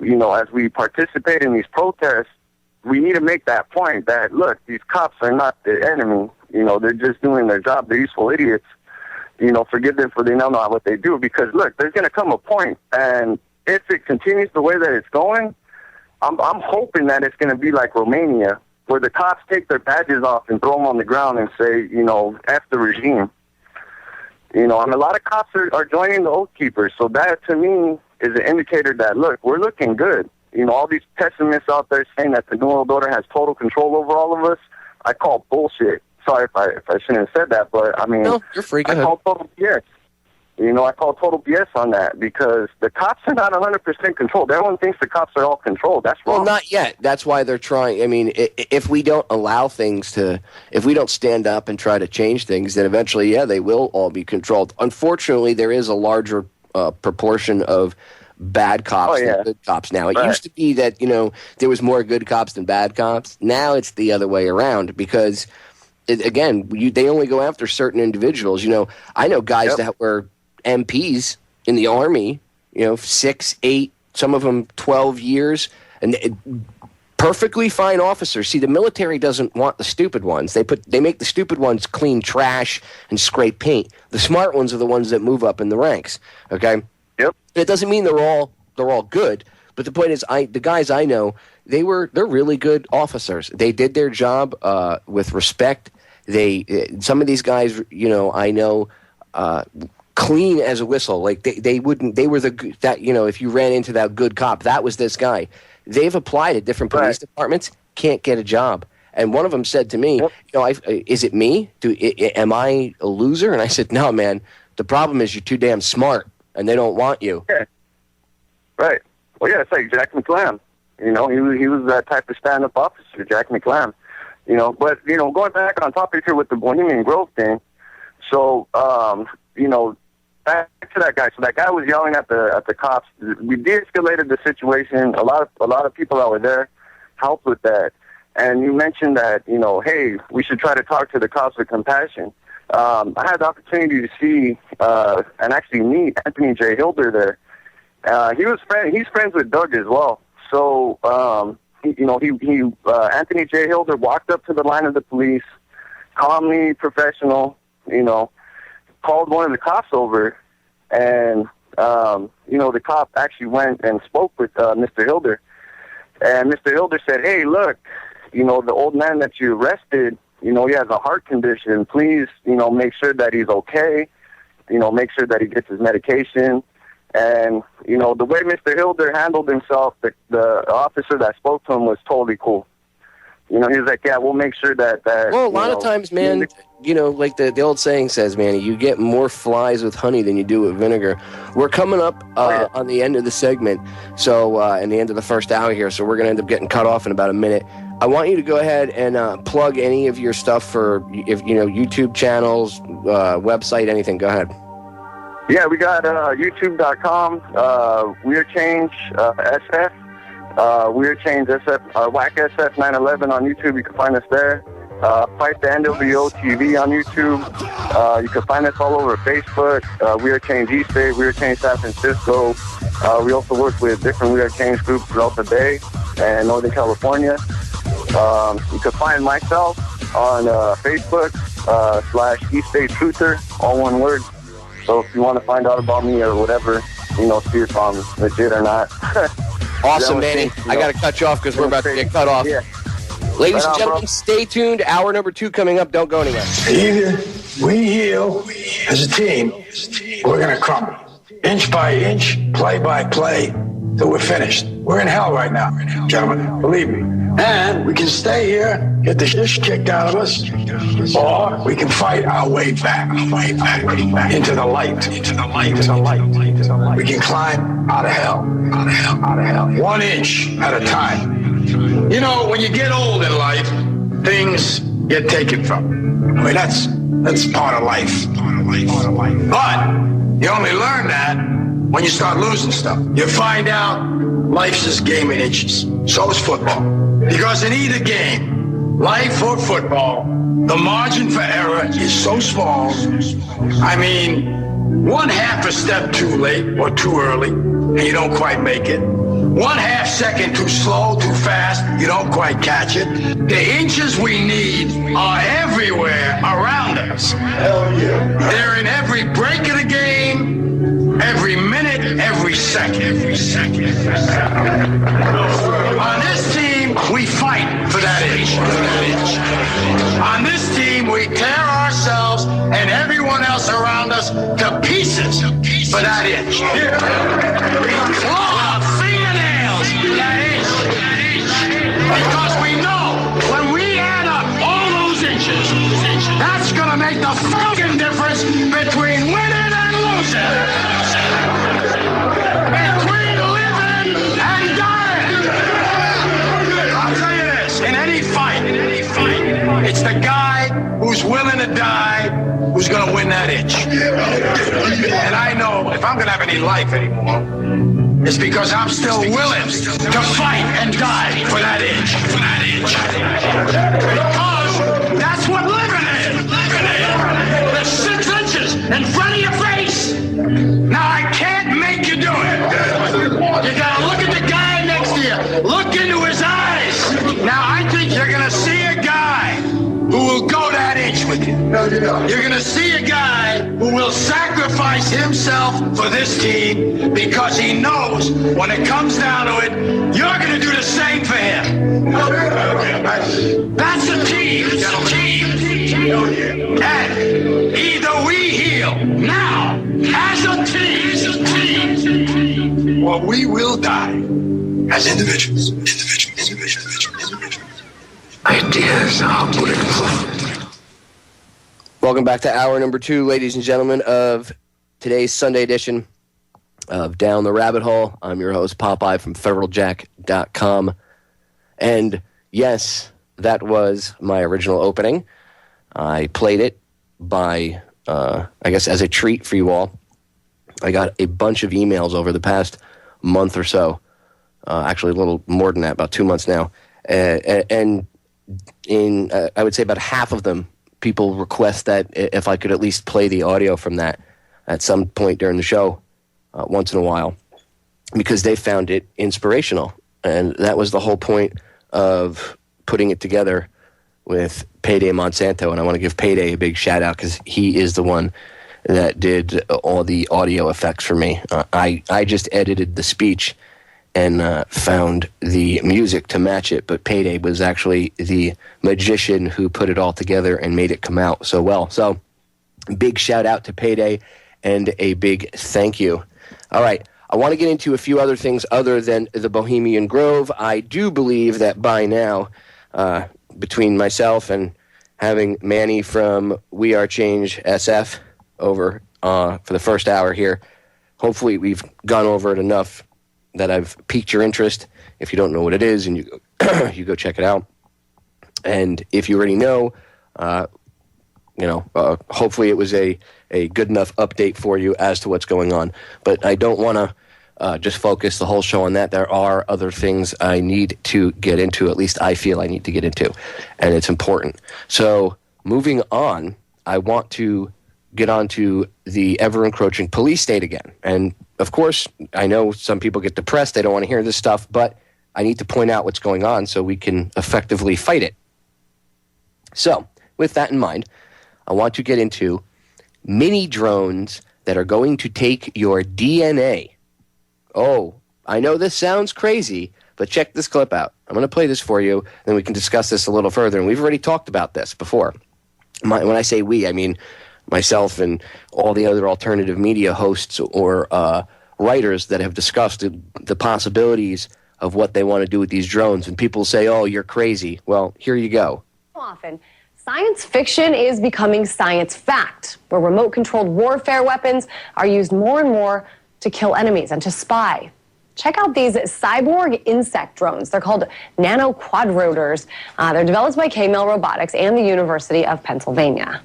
participate in these protests, we need to make that point that, look, these cops are not the enemy, they're just doing their job, they're useful idiots, forgive them for they don't know what they do, because look, there's going to come a point, and if it continues the way that it's going, I'm hoping that it's going to be like Romania, where the cops take their badges off and throw them on the ground and say, F the regime. And a lot of cops are joining the Oath Keepers. So that, to me, is an indicator that, look, we're looking good. All these pessimists out there saying that the New World Order has total control over all of us, I call bullshit. Sorry if I shouldn't have said that, but, No, you're free. Go ahead. I call total BS. I call total BS on that, because the cops are not 100% controlled. Everyone thinks the cops are all controlled. That's wrong. Well, not yet. That's why they're trying. I mean, if we don't allow things if we don't stand up and try to change things, then eventually, they will all be controlled. Unfortunately, there is a larger proportion of bad cops than good cops now. It used to be that, there was more good cops than bad cops. Now it's the other way around, because, they only go after certain individuals. I know guys that were MPs in the Army, 6, 8, some of them 12 years, and perfectly fine officers. See, the military doesn't want the stupid ones. They make the stupid ones clean trash and scrape paint. The smart ones are the ones that move up in the ranks. Okay. Yep. It doesn't mean they're all good, but the point is, the guys I know, they're really good officers. They did their job with respect. Some of these guys, I know. Clean as a whistle. Like they were if you ran into that good cop, that was this guy. They've applied at different police departments, can't get a job. And one of them said to me, is it me? Am I a loser? And I said, no, man, the problem is you're too damn smart and they don't want you. Yeah. Right. Well, yeah, it's like Jack McClam. You know, he was that type of stand-up officer, Jack McLam. You know, but, you know, going back on topic here with the Bohemian Grove thing, so, you know, back to that guy. So that guy was yelling at the cops. We de-escalated the situation. A lot of people that were there helped with that. And you mentioned that, you know, hey, we should try to talk to the cops with compassion. I had the opportunity to see and actually meet Anthony J. Hilder there. He's friends with Doug as well. So, Anthony J. Hilder walked up to the line of the police, calmly, professional, you know, called one of the cops over, and, you know, the cop actually went and spoke with Mr. Hilder. And Mr. Hilder said, hey, look, you know, the old man that you arrested, you know, he has a heart condition. Please, you know, make sure that he's okay. You know, make sure that he gets his medication. And, you know, the way Mr. Hilder handled himself, the officer that spoke to him was totally cool. You know, he was like, yeah, we'll make sure that well, a lot of times, man, you know, like the old saying says, Manny, you get more flies with honey than you do with vinegar. We're coming up on the end of the segment, so, and the end of the first hour here, so we're going to end up getting cut off in about a minute. I want you to go ahead and plug any of your stuff for, if you know, YouTube channels, website, anything. Go ahead. Yeah, we got YouTube.com, Weird Change SF, Weird Change SF, WAC SF 911 on YouTube. You can find us there. Fight the NWO TV on YouTube. You can find us all over Facebook. Weird Change East Bay, Weird Change San Francisco. We also work with different Weird Change groups throughout the Bay and Northern California. You can find myself on Facebook / East Bay Truther, all one word. So if you want to find out about me or whatever, you know, see if I'm legit or not. Awesome, Manny. I got to cut you off because we're about to get cut off. Yeah. Ladies and gentlemen, stay tuned. Hour number 2 coming up. Don't go anywhere. Either we heal as a team, we're going to crumble. Inch by inch, play by play, till we're finished. We're in hell right now, gentlemen. Believe me. And we can stay here, get the shit kicked out of us, or we can fight our way back into the light. We can climb out of hell. 1 inch at a time. You know, when you get old in life, things get taken from you. I mean, that's part of life. But you only learn that when you start losing stuff. You find out life's this game in inches. So is football. Because in either game, life or football, the margin for error is so small. I mean, 1/2 a step too late or too early, and you don't quite make it. 1/2 second too slow, too fast, you don't quite catch it. The inches we need are everywhere around us. Hell yeah. They're in every break of the game, every minute, every second. On this team, we fight for that inch. On this team, we tear ourselves and everyone else around us to pieces for that inch. We claw out fingernails for that inch. Because we know when we add up all those inches, that's going to make the fucking difference between winning and losing. Between living and dying. I'll tell you this, in any fight, it's the guy who's willing to die who's going to win that inch. And I know if I'm going to have any life anymore, it's because I'm still willing to fight and die for that inch. Because that's what living is. There's 6 inches in front of your face. Now I can't make you do it. You got to look at the guy next to you. Look into his eyes. Now I think you're going to see a guy who will go that inch with you. You're going to see a guy who will sacrifice himself for this team because he knows when it comes down to it, you're going to do the same for him. That's a team. And either we heal now as a team, or we will die as individuals. Ideas are beautiful. Welcome back to hour number 2, ladies and gentlemen, of today's Sunday edition of Down the Rabbit Hole. I'm your host, Popeye from federaljack.com. And yes, that was my original opening. I played it by, I guess, as a treat for you all. I got a bunch of emails over the past month or so. Actually, a little more than that, about 2 months now. And in, I would say about half of them, people request that if I could at least play the audio from that at some point during the show, once in a while, because they found it inspirational. And that was the whole point of putting it together with Payday Monsanto. And I want to give Payday a big shout out because he is the one that did all the audio effects for me. I just edited the speech and found the music to match it, but Payday was actually the magician who put it all together and made it come out so well. So big shout out to Payday and a big thank you. All right, I want to get into a few other things other than the Bohemian Grove. I do believe that by now, between myself and having Manny from We Are Change SF over for the first hour here, hopefully we've gone over it enough that I've piqued your interest. If you don't know what it is, and you go check it out. And if you already know, hopefully it was a good enough update for you as to what's going on. But I don't want to just focus the whole show on that. There are other things I need to get into, at least I feel I need to get into, and it's important. So moving on, I want to get on to the ever-encroaching police state again. And, of course, I know some people get depressed. They don't want to hear this stuff, but I need to point out what's going on so we can effectively fight it. So, with that in mind, I want to get into mini drones that are going to take your DNA. Oh, I know this sounds crazy, but check this clip out. I'm going to play this for you, and then we can discuss this a little further. And we've already talked about this before. When I say we, I mean myself and all the other alternative media hosts or writers that have discussed the possibilities of what they want to do with these drones. And people say, oh, you're crazy. Well, here you go. Often, science fiction is becoming science fact, where remote-controlled warfare weapons are used more and more to kill enemies and to spy. Check out these cyborg insect drones. They're called nano-quadrotors. They're developed by K-Mel Robotics and the University of Pennsylvania.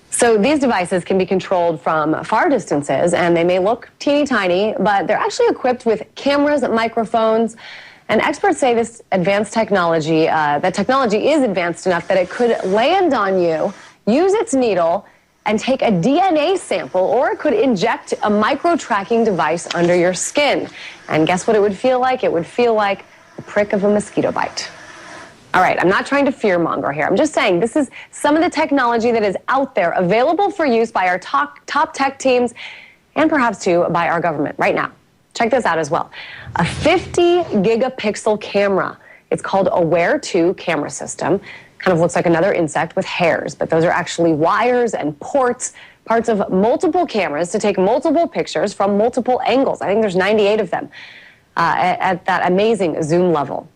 So these devices can be controlled from far distances, and they may look teeny tiny, but they're actually equipped with cameras, microphones, and experts say this advanced technology, that technology is advanced enough that it could land on you, use its needle, and take a DNA sample, or it could inject a micro-tracking device under your skin. And guess what it would feel like? It would feel like the prick of a mosquito bite. All right, I'm not trying to fearmonger here. I'm just saying this is some of the technology that is out there, available for use by our top tech teams and perhaps too by our government right now. Check this out as well. A 50 gigapixel camera. It's called Aware 2 camera system. Kind of looks like another insect with hairs, but those are actually wires and ports, parts of multiple cameras to take multiple pictures from multiple angles. I think there's 98 of them at that amazing zoom level.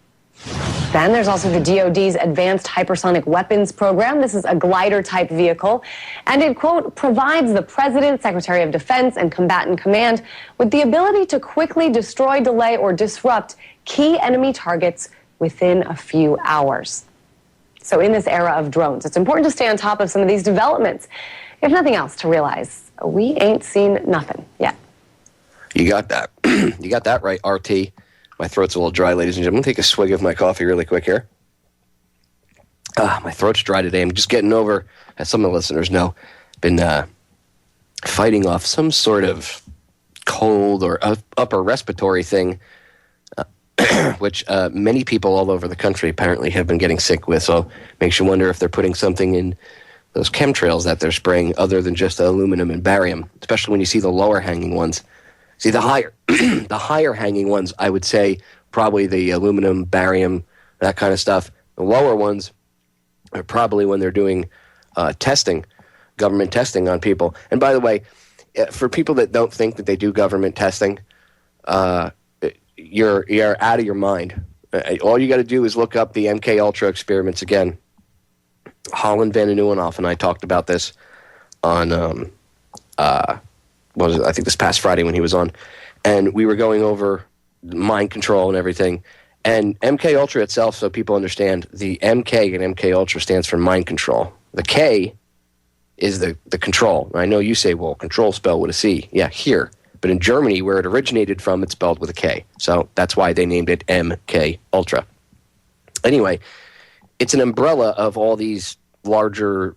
Then there's also the DoD's Advanced Hypersonic Weapons Program. This is a glider-type vehicle, and it, quote, provides the President, Secretary of Defense, and Combatant Command with the ability to quickly destroy, delay, or disrupt key enemy targets within a few hours. So in this era of drones, it's important to stay on top of some of these developments, if nothing else, to realize we ain't seen nothing yet. You got that. You got that right, RT. My throat's a little dry, ladies and gentlemen. I'm going to take a swig of my coffee really quick here. My throat's dry today. I'm just getting over, as some of the listeners know, been fighting off some sort of cold or upper respiratory thing, which many people all over the country apparently have been getting sick with. So makes you wonder if they're putting something in those chemtrails that they're spraying other than just aluminum and barium, especially when you see the lower hanging ones. See, the higher hanging ones, I would say probably the aluminum, barium, that kind of stuff. The lower ones are probably when they're doing testing, government testing on people. And by the way, for people that don't think that they do government testing, you're out of your mind. All you got to do is look up the MK Ultra experiments again. Holland, Van de Nieuwenhof and I talked about this on I think this past Friday when he was on, and we were going over mind control and everything. And MK Ultra itself, so people understand, the MK in MK Ultra stands for mind control. The K is the control. I know you say, well, control spelled with a C. Yeah, here. But in Germany, where it originated from, it's spelled with a K. So that's why they named it MK Ultra. Anyway, it's an umbrella of all these larger,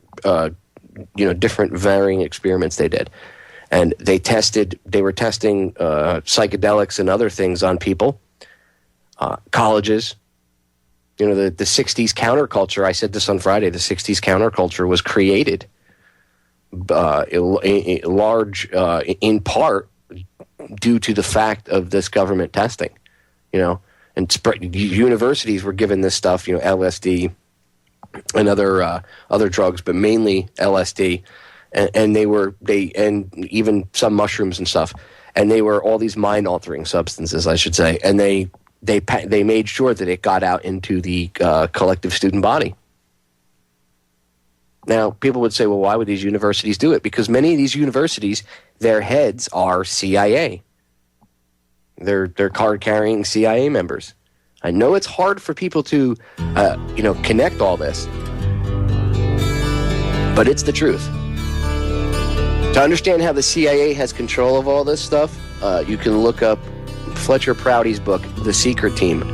different varying experiments they did. And they were testing psychedelics and other things on people, colleges. The 60s counterculture, I said this on Friday, the 60s counterculture was created in part due to the fact of this government testing, and universities were given this stuff, LSD and other drugs, but mainly LSD, and even some mushrooms and stuff, and they were all these mind altering substances, I should say, and they made sure that it got out into the collective student body. Now, people would say, well, why would these universities do it? Because many of these universities, their heads are CIA. They're card-carrying CIA members. I know it's hard for people to, connect all this, but it's the truth. To understand how the CIA has control of all this stuff, you can look up Fletcher Prouty's book, The Secret Team.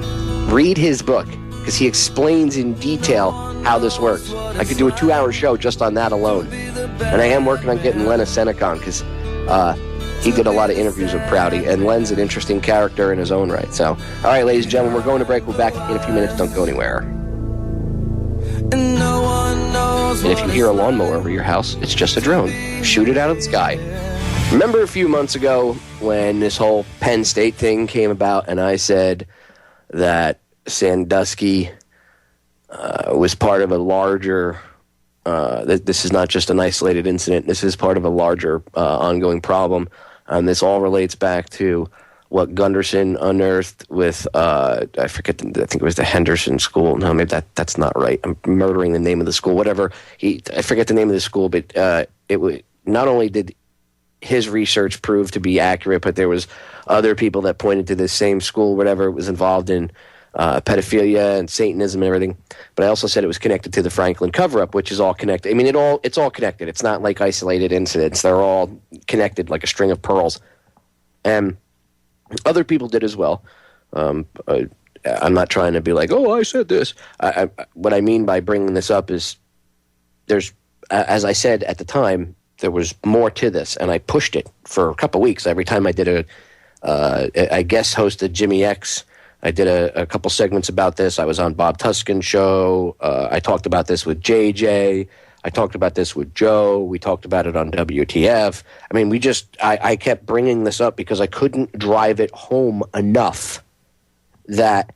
Read his book, because he explains in detail how this works. I could do a 2-hour show just on that alone. And I am working on getting Len a Senecon, because he did a lot of interviews with Prouty, and Len's an interesting character in his own right. So, all right, ladies and gentlemen, we're going to break. We're back in a few minutes. Don't go anywhere. And if you hear a lawnmower over your house, it's just a drone. Shoot it out of the sky. Remember a few months ago when this whole Penn State thing came about, and I said that Sandusky was part of a larger, this is not just an isolated incident, this is part of a larger ongoing problem, and this all relates back to what Gunderson unearthed with, I think it was the Henderson School. No, maybe that's not right. I'm murdering the name of the school. Whatever. I forget the name of the school, but not only did his research prove to be accurate, but there was other people that pointed to this same school, whatever, it was involved in pedophilia and Satanism and everything. But I also said it was connected to the Franklin cover-up, which is all connected. I mean, it's all connected. It's not like isolated incidents. They're all connected like a string of pearls. And other people did as well. I'm not trying to be like, oh, I said this. What I mean by bringing this up is there's, as I said at the time, there was more to this, and I pushed it for a couple weeks. Every time I did I guest hosted Jimmy X. I did a couple segments about this. I was on Bob Tuskin's show. I talked about this with JJ. I talked about this with Joe. We talked about it on WTF. I mean, I kept bringing this up because I couldn't drive it home enough that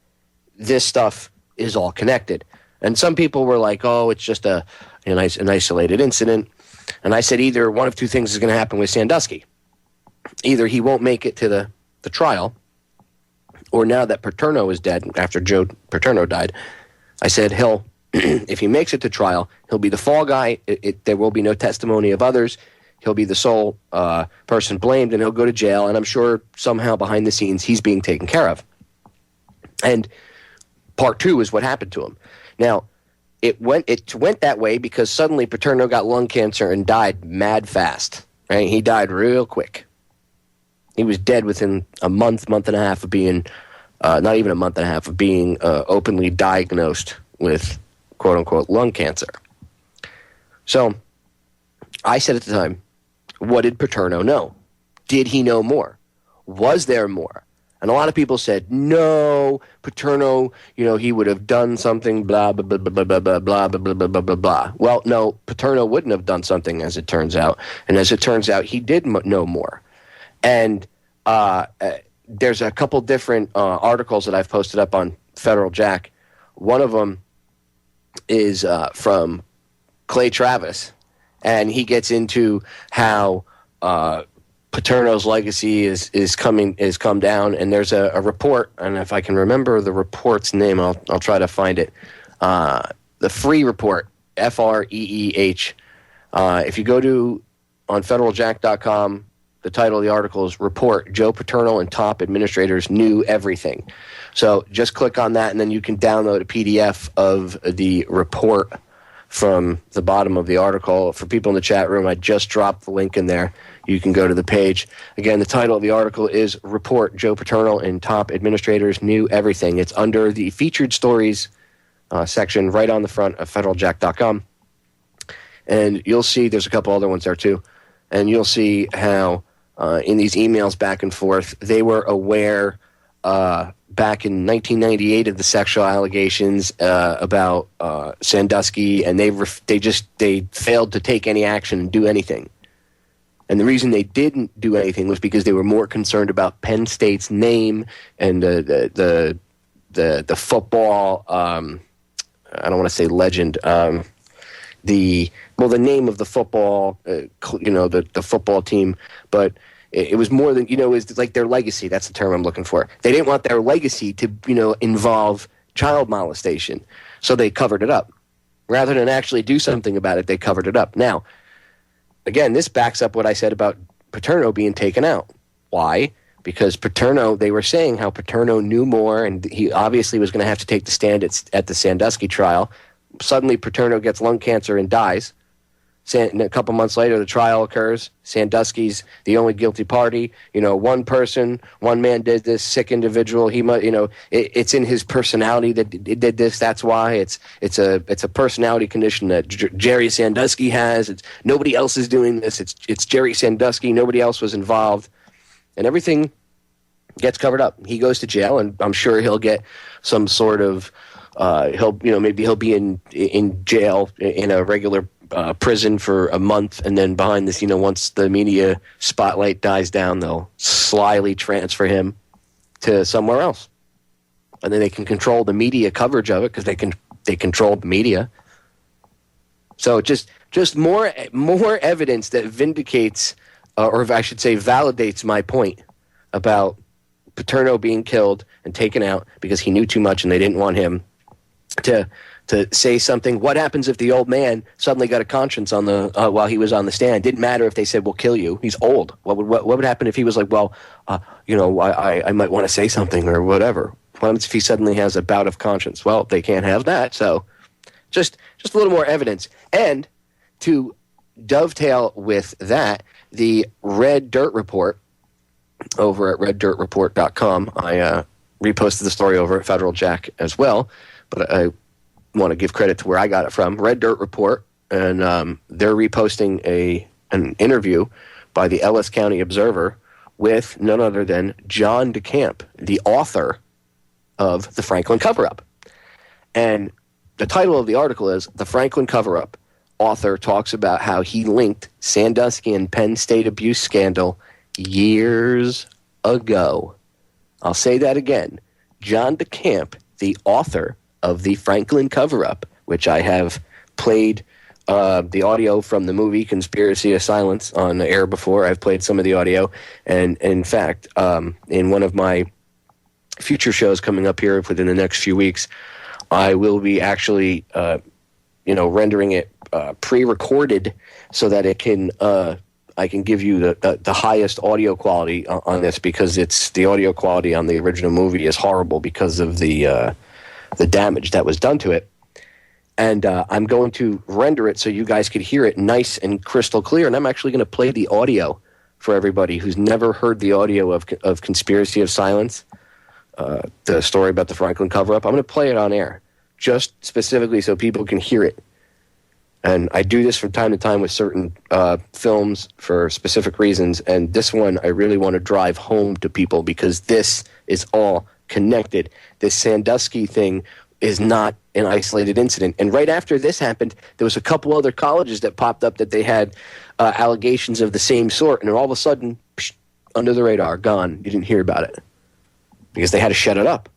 this stuff is all connected. And some people were like, oh, it's just an isolated incident. And I said either one of two things is going to happen with Sandusky. Either he won't make it to the trial, or now that Paterno is dead, after Joe Paterno died, I said if he makes it to trial, he'll be the fall guy. There will be no testimony of others. He'll be the sole person blamed, and he'll go to jail. And I'm sure somehow behind the scenes he's being taken care of. And part two is what happened to him. Now, it went that way because suddenly Paterno got lung cancer and died mad fast. Right? He died real quick. He was dead within a month and a half of being, not even a month and a half of being openly diagnosed with quote-unquote lung cancer. So I said at the time, what did Paterno know? Did he know more? Was there more? And a lot of people said, no, Paterno, he would have done something, blah, blah, blah, blah, blah, blah, blah, blah, blah, blah, blah, blah. Well, no, Paterno wouldn't have done something, as it turns out. And as it turns out, he did know more. And there's a couple different articles that I've posted up on Federal Jack. One of them is from Clay Travis, and he gets into how Paterno's legacy is come down. And there's a report, and if I can remember the report's name, I'll try to find it. The free report, FREEH. If you go on federaljack.com. the title of the article is Report, Joe Paterno and Top Administrators Knew Everything. So just click on that, and then you can download a PDF of the report from the bottom of the article. For people in the chat room, I just dropped the link in there. You can go to the page. Again, the title of the article is Report, Joe Paterno and Top Administrators Knew Everything. It's under the featured stories section right on the front of federaljack.com. And you'll see there's a couple other ones there too. And you'll see how in these emails back and forth, they were aware back in 1998 of the sexual allegations about Sandusky, and they failed to take any action and do anything. And the reason they didn't do anything was because they were more concerned about Penn State's name and the football. I don't want to say legend. The name of the football, the football team, but it was more than, it was like their legacy. That's the term I'm looking for. They didn't want their legacy to, involve child molestation, so they covered it up. Rather than actually do something about it, they covered it up. Now, again, this backs up what I said about Paterno being taken out. Why? Because Paterno, they were saying how Paterno knew more, and he obviously was going to have to take the stand at the Sandusky trial. Suddenly, Paterno gets lung cancer and dies. And a couple months later, the trial occurs. Sandusky's the only guilty party. One person, one man did this, sick individual. He might, it's in his personality that he did this. That's why it's a personality condition that Jerry Sandusky has. Nobody else is doing this. It's Jerry Sandusky. Nobody else was involved, and everything gets covered up. He goes to jail, and I'm sure he'll get some sort of maybe he'll be in jail in a regular prison for a month, and then behind this, once the media spotlight dies down, they'll slyly transfer him to somewhere else, and then they can control the media coverage of it because they control the media. So just more evidence that vindicates, or I should say, validates my point about Paterno being killed and taken out because he knew too much and they didn't want him to say something. What happens if the old man suddenly got a conscience on the while he was on the stand? Didn't matter if they said, "We'll kill you." He's old. What would happen if he was like, "Well, I might want to say something or whatever." What happens if he suddenly has a bout of conscience? Well, they can't have that. So, just a little more evidence. And to dovetail with that, the Red Dirt Report over at reddirtreport.com. I reposted the story over at Federal Jack as well, but I want to give credit to where I got it from. Red Dirt Report, and they're reposting an interview by the Ellis County Observer with none other than John DeCamp, the author of the Franklin Cover-Up. And the title of the article is The Franklin Cover-Up. Author talks about how he linked Sandusky and Penn State abuse scandal years ago. I'll say that again. John DeCamp, the author of the Franklin Cover-Up, which I have played the audio from the movie Conspiracy of Silence on the air before. I've played some of the audio. And in fact, in one of my future shows coming up here within the next few weeks, I will be actually, rendering it pre-recorded so that it can, I can give you the highest audio quality on this, because the audio quality on the original movie is horrible because of the damage that was done to it. And I'm going to render it so you guys could hear it nice and crystal clear. And I'm actually going to play the audio for everybody who's never heard the audio of Conspiracy of Silence, the story about the Franklin cover-up. I'm going to play it on air, just specifically so people can hear it. And I do this from time to time with certain films for specific reasons. And this one I really want to drive home to people, because this is all connected. This Sandusky thing is not an isolated incident. And right after this happened, there was a couple other colleges that popped up that they had allegations of the same sort. And all of a sudden, under the radar, gone. You didn't hear about it because they had to shut it up.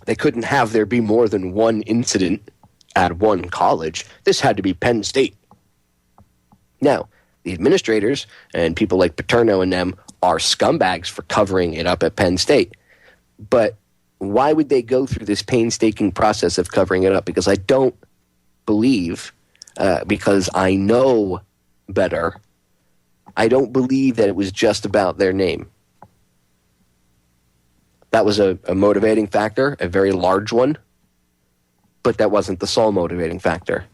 They couldn't have there be more than one incident at one college. This had to be Penn State. Now, the administrators and people like Paterno and them are scumbags for covering it up at Penn State. But why would they go through this painstaking process of covering it up? Because I don't believe, because I know better, I don't believe that it was just about their name. That was a motivating factor, a very large one, but that wasn't the sole motivating factor.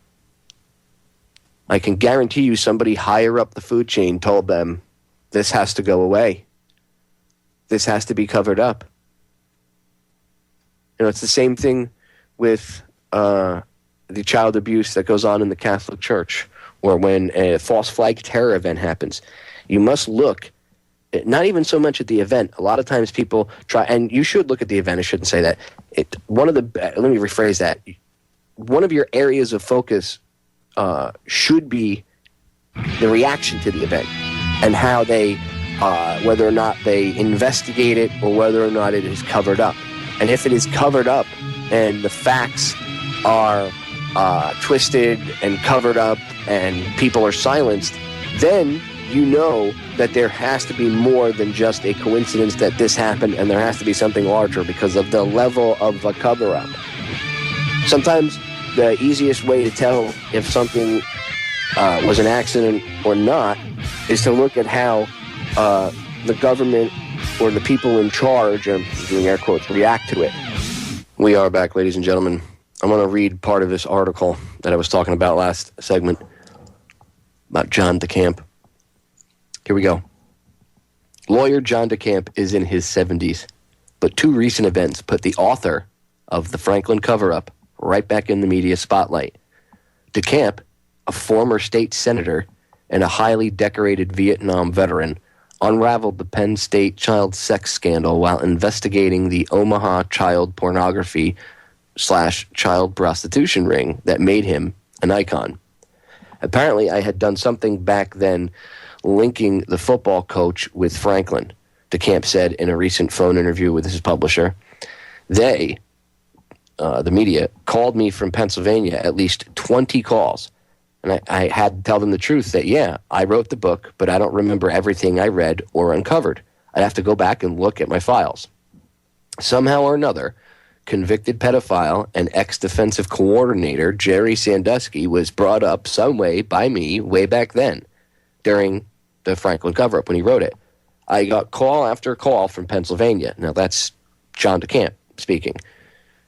I can guarantee you somebody higher up the food chain told them, this has to go away. This has to be covered up. It's the same thing with the child abuse that goes on in the Catholic Church, or when a false flag terror event happens. You must look, not even so much at the event. A lot of times people try, and you should look at the event. I shouldn't say that. Let me rephrase that. One of your areas of focus should be the reaction to the event and how they, whether or not they investigate it or whether or not it is covered up. And if it is covered up and the facts are twisted and covered up and people are silenced, then you know that there has to be more than just a coincidence that this happened, and there has to be something larger because of the level of a cover-up. Sometimes the easiest way to tell if something was an accident or not is to look at how the government or the people in charge, I'm doing air quotes, react to it. We are back, ladies and gentlemen. I'm going to read part of this article that I was talking about last segment about John DeCamp. Here we go. Lawyer John DeCamp is in his 70s, but two recent events put the author of the Franklin cover-up right back in the media spotlight. DeCamp, a former state senator and a highly decorated Vietnam veteran, unraveled the Penn State child sex scandal while investigating the Omaha child pornography / child prostitution ring that made him an icon. Apparently, I had done something back then linking the football coach with Franklin, DeCamp said in a recent phone interview with his publisher. They, the media, called me from Pennsylvania, at least 20 calls. And I had to tell them the truth that, yeah, I wrote the book, but I don't remember everything I read or uncovered. I'd have to go back and look at my files. Somehow or another, convicted pedophile and ex-defensive coordinator Jerry Sandusky was brought up some way by me way back then during the Franklin cover-up when he wrote it. I got call after call from Pennsylvania. Now, that's John DeCamp speaking.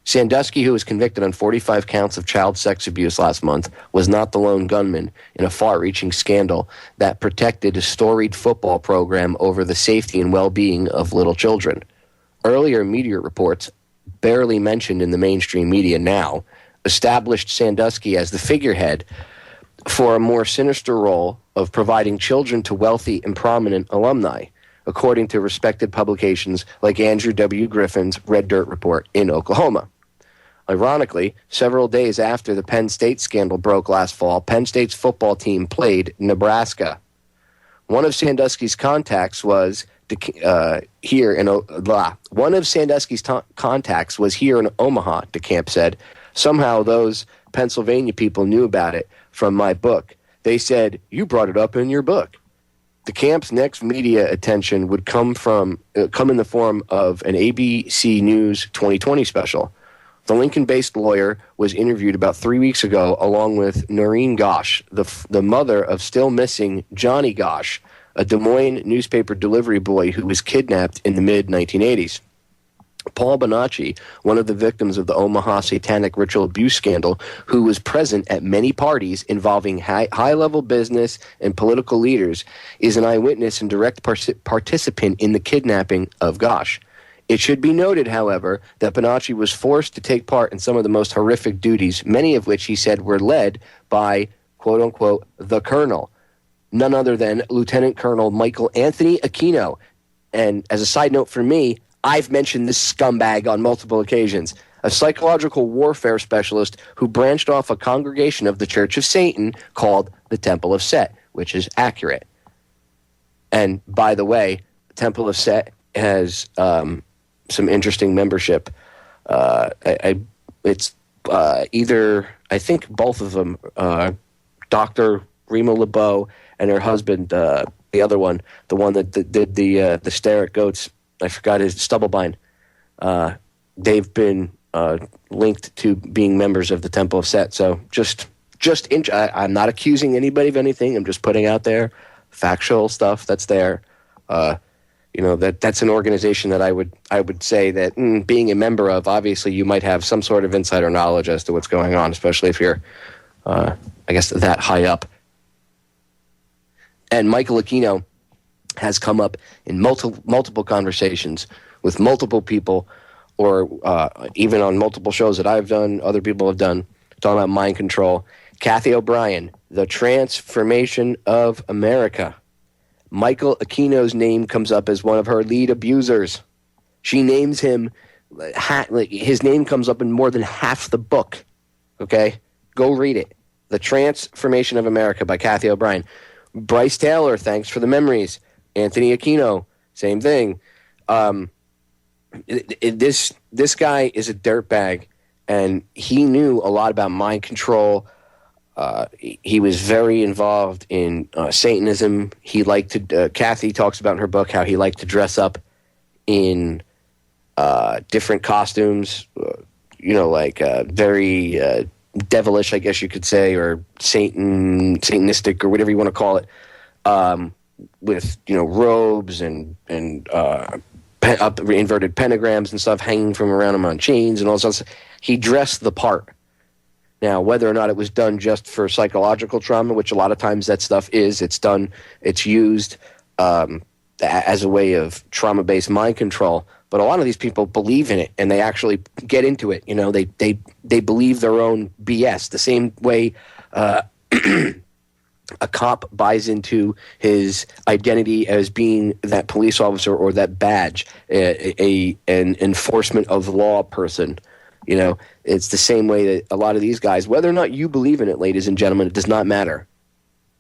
Sandusky, who was convicted on 45 counts of child sex abuse last month, was not the lone gunman in a far-reaching scandal that protected a storied football program over the safety and well-being of little children. Earlier media reports, barely mentioned in the mainstream media now, established Sandusky as the figurehead for a more sinister role of providing children to wealthy and prominent alumni, according to respected publications like Andrew W. Griffin's Red Dirt Report in Oklahoma. Ironically, several days after the Penn State scandal broke last fall, Penn State's football team played Nebraska. One of Sandusky's contacts was here in Omaha, DeCamp said. Somehow those Pennsylvania people knew about it from my book. They said, you brought it up in your book. DeCamp's next media attention would come in the form of an ABC News 2020 special. The Lincoln-based lawyer was interviewed about 3 weeks ago along with Noreen Gosch, the mother of still missing Johnny Gosch, a Des Moines newspaper delivery boy who was kidnapped in the mid-1980s. Paul Bonacci, one of the victims of the Omaha satanic ritual abuse scandal, who was present at many parties involving high-level business and political leaders, is an eyewitness and direct participant in the kidnapping of Gosch. It should be noted, however, that Bonacci was forced to take part in some of the most horrific duties, many of which he said were led by, quote-unquote, the Colonel, none other than Lieutenant Colonel Michael Anthony Aquino. And as a side note for me, I've mentioned this scumbag on multiple occasions, a psychological warfare specialist who branched off a congregation of the Church of Satan called the Temple of Set, which is accurate. And by the way, the Temple of Set has some interesting membership. It's either, I think both of them, Dr. Rima LeBeau and her husband, the other one, the one that did the stare at goats, I forgot his Stubblebine. They've been linked to being members of the Temple of Set. So I'm not accusing anybody of anything. I'm just putting out there factual stuff that's there. That's an organization that I would say that being a member of, obviously you might have some sort of insider knowledge as to what's going on, especially if you're, I guess, that high up. And Michael Aquino has come up in multiple conversations with multiple people, or even on multiple shows that I've done, other people have done, talking about mind control. Kathy O'Brien, The Transformation of America. Michael Aquino's name comes up as one of her lead abusers. She names him, his name comes up in more than half the book. Okay? Go read it. The Transformation of America by Kathy O'Brien. Bryce Taylor, thanks for the memories. Anthony Aquino, same thing. This guy is a dirtbag, and he knew a lot about mind control. He was very involved in Satanism. He liked to. Kathy talks about in her book how he liked to dress up in different costumes. Very devilish, I guess you could say, or Satanistic, or whatever you want to call it. With robes and inverted pentagrams and stuff hanging from around him on chains and all sorts. He dressed the part. Now, whether or not it was done just for psychological trauma, which a lot of times that stuff is, it's used as a way of trauma-based mind control. But a lot of these people believe in it, and they actually get into it. They believe their own BS the same way. A cop buys into his identity as being that police officer or that badge, an enforcement of the law person. It's the same way that a lot of these guys, whether or not you believe in it, ladies and gentlemen, it does not matter.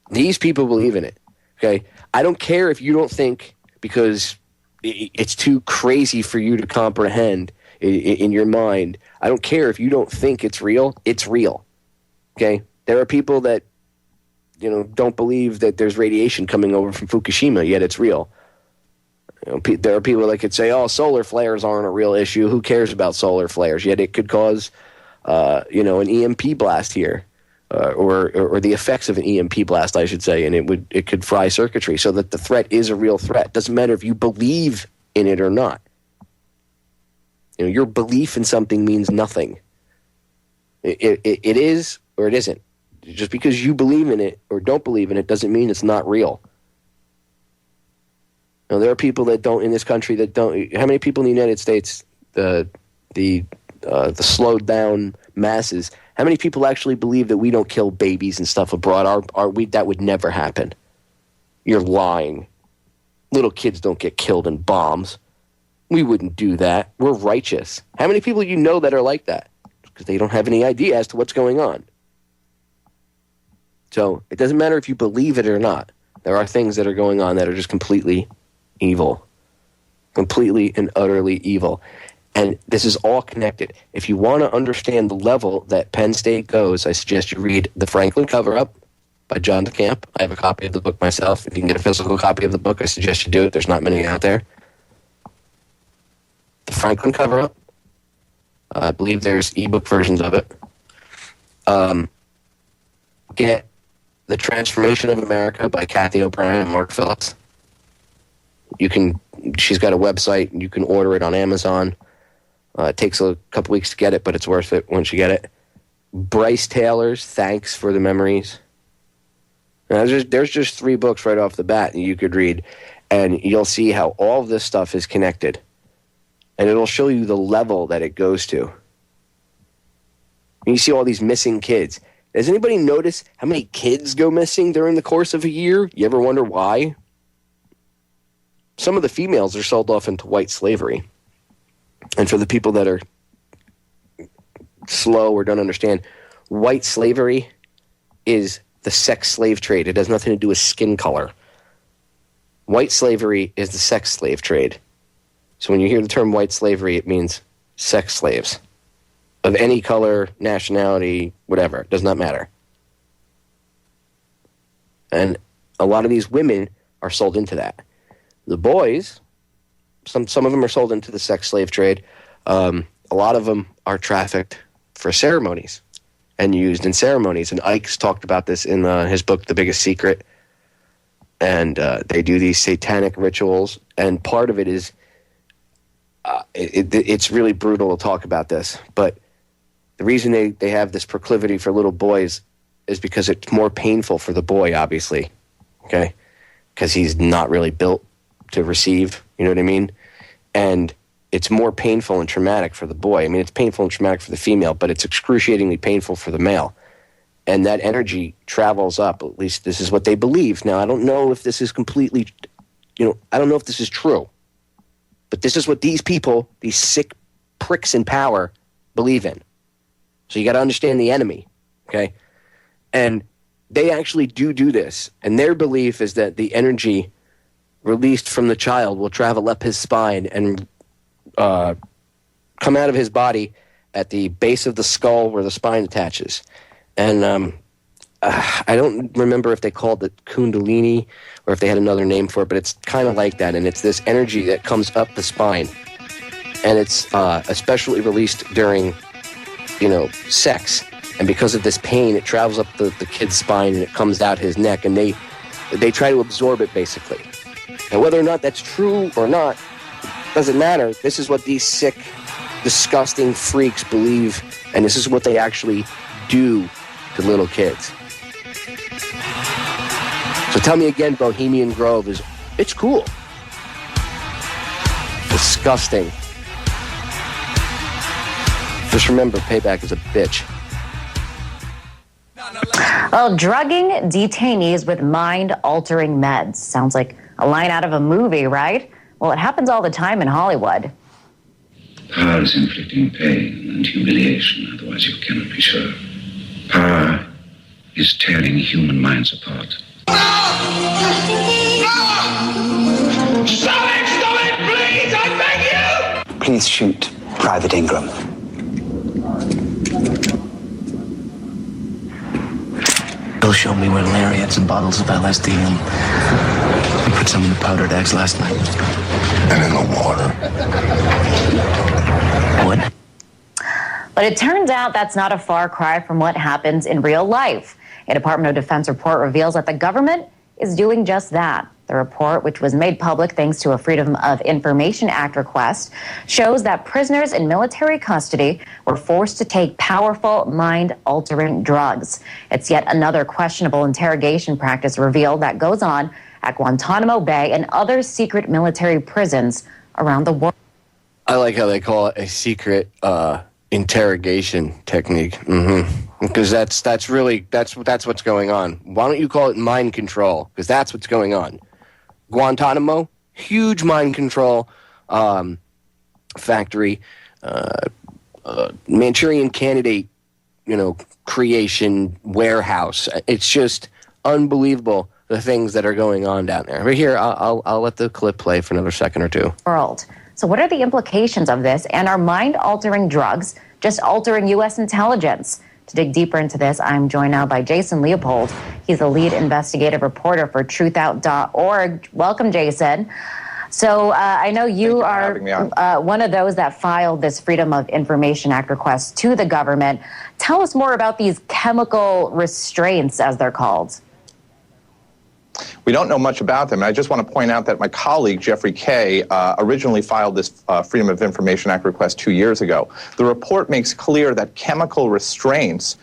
These people believe in it. Okay, I don't care if you don't think, because it's too crazy for you to comprehend in your mind. I don't care if you don't think it's real. It's real. Okay, there are people that don't believe that there's radiation coming over from Fukushima, yet it's real. There are people that could say, "Oh, solar flares aren't a real issue. Who cares about solar flares?" Yet it could cause, an EMP blast here, or the effects of an EMP blast, I should say, and it could fry circuitry. So that the threat is a real threat. Doesn't matter if you believe in it or not. Your belief in something means nothing. It is or it isn't. Just because you believe in it or don't believe in it doesn't mean it's not real. There are people that don't in this country that don't. How many people in the United States, the slowed down masses? How many people actually believe that we don't kill babies and stuff abroad? That would never happen. You're lying. Little kids don't get killed in bombs. We wouldn't do that. We're righteous. How many people that are like that? Because they don't have any idea as to what's going on. So it doesn't matter if you believe it or not. There are things that are going on that are just completely evil. Completely and utterly evil. And this is all connected. If you want to understand the level that Penn State goes, I suggest you read The Franklin Cover-Up by John DeCamp. I have a copy of the book myself. If you can get a physical copy of the book, I suggest you do it. There's not many out there. The Franklin Cover-Up. I believe there's ebook versions of it. Get The Transformation of America by Kathy O'Brien and Mark Phillips. She's got a website, and you can order it on Amazon. It takes a couple weeks to get it, but it's worth it once you get it. Bryce Taylor's Thanks for the Memories. Now, there's just 3 books right off the bat that you could read, and you'll see how all of this stuff is connected. And it'll show you the level that it goes to. And you see all these missing kids. Does anybody notice how many kids go missing during the course of a year? You ever wonder why? Some of the females are sold off into white slavery. And for the people that are slow or don't understand, white slavery is the sex slave trade. It has nothing to do with skin color. White slavery is the sex slave trade. So when you hear the term white slavery, it means sex slaves of any color, nationality, whatever. It does not matter. And a lot of these women are sold into that. The boys, some of them are sold into the sex slave trade. A lot of them are trafficked for ceremonies and used in ceremonies. And Ike's talked about this in his book, The Biggest Secret. and they do these satanic rituals, and part of it is it's really brutal to talk about this, but the reason they have this proclivity for little boys is because it's more painful for the boy, obviously, okay? Because he's not really built to receive, you know what I mean? And it's more painful and traumatic for the boy. I mean, it's painful and traumatic for the female, but it's excruciatingly painful for the male. And that energy travels up, at least this is what they believe. Now, I don't know if this is completely, I don't know if this is true. But this is what these people, these sick pricks in power, believe in. So you got to understand the enemy, okay? And they actually do this. And their belief is that the energy released from the child will travel up his spine and come out of his body at the base of the skull where the spine attaches. And I don't remember if they called it Kundalini or if they had another name for it, but it's kind of like that. And it's this energy that comes up the spine. And it's especially released during, sex. And because of this pain, it travels up the kid's spine and it comes out his neck. And they try to absorb it, basically. And whether or not that's true or not, doesn't matter. This is what these sick, disgusting freaks believe. And this is what they actually do to little kids. So tell me again, Bohemian Grove it's cool. Disgusting. Just remember, payback is a bitch. Well, drugging detainees with mind-altering meds. Sounds like a line out of a movie, right? Well, it happens all the time in Hollywood. Power is inflicting pain and humiliation, otherwise you cannot be sure. Power is tearing human minds apart. Stop it, please, I beg you! Please shoot Private Ingram. Bill showed me where Larry had some bottles of LSD and we put some in the powdered eggs last night. And in the water. What? But it turns out that's not a far cry from what happens in real life. A Department of Defense report reveals that the government is doing just that. The report, which was made public thanks to a Freedom of Information Act request, shows that prisoners in military custody were forced to take powerful mind-altering drugs. It's yet another questionable interrogation practice revealed that goes on at Guantanamo Bay and other secret military prisons around the world. I like how they call it a secret interrogation technique. Because that's what's going on. Why don't you call it mind control? Because that's what's going on. Guantanamo, huge mind control factory, Manchurian Candidate, creation warehouse. It's just unbelievable the things that are going on down there. But here, I'll let the clip play for another second or two. World. So what are the implications of this? And are mind-altering drugs just altering U.S. intelligence? To dig deeper into this, I'm joined now by Jason Leopold. He's the lead investigative reporter for truthout.org. Welcome, Jason. So I know you are one of those that filed this Freedom of Information Act request to the government. Tell us more about these chemical restraints, as they're called. We don't know much about them. And I just want to point out that my colleague, Jeffrey Kay, originally filed this Freedom of Information Act request 2 years ago. The report makes clear that chemical restraints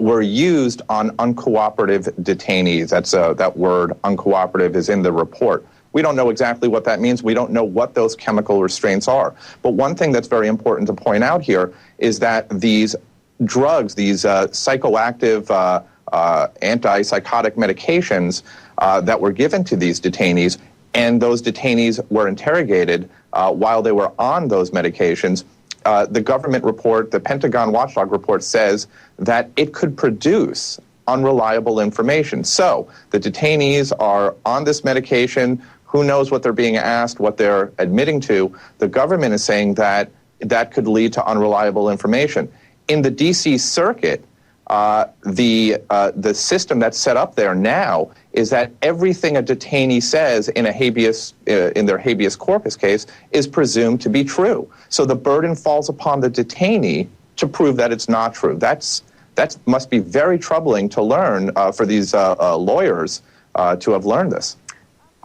were used on uncooperative detainees. That's that word, uncooperative, is in the report. We don't know exactly what that means. We don't know what those chemical restraints are. But one thing that's very important to point out here is that these drugs, these psychoactive antipsychotic medications that were given to these detainees, and those detainees were interrogated while they were on those medications. The government report, the Pentagon Watchdog report, says that it could produce unreliable information. So the detainees are on this medication. Who knows what they're being asked, what they're admitting to? The government is saying that that could lead to unreliable information. In the D.C. Circuit, the system that's set up there now is that everything a detainee says in a habeas in their habeas corpus case is presumed to be true. So the burden falls upon the detainee to prove that it's not true. That must be very troubling to learn for these lawyers to have learned this.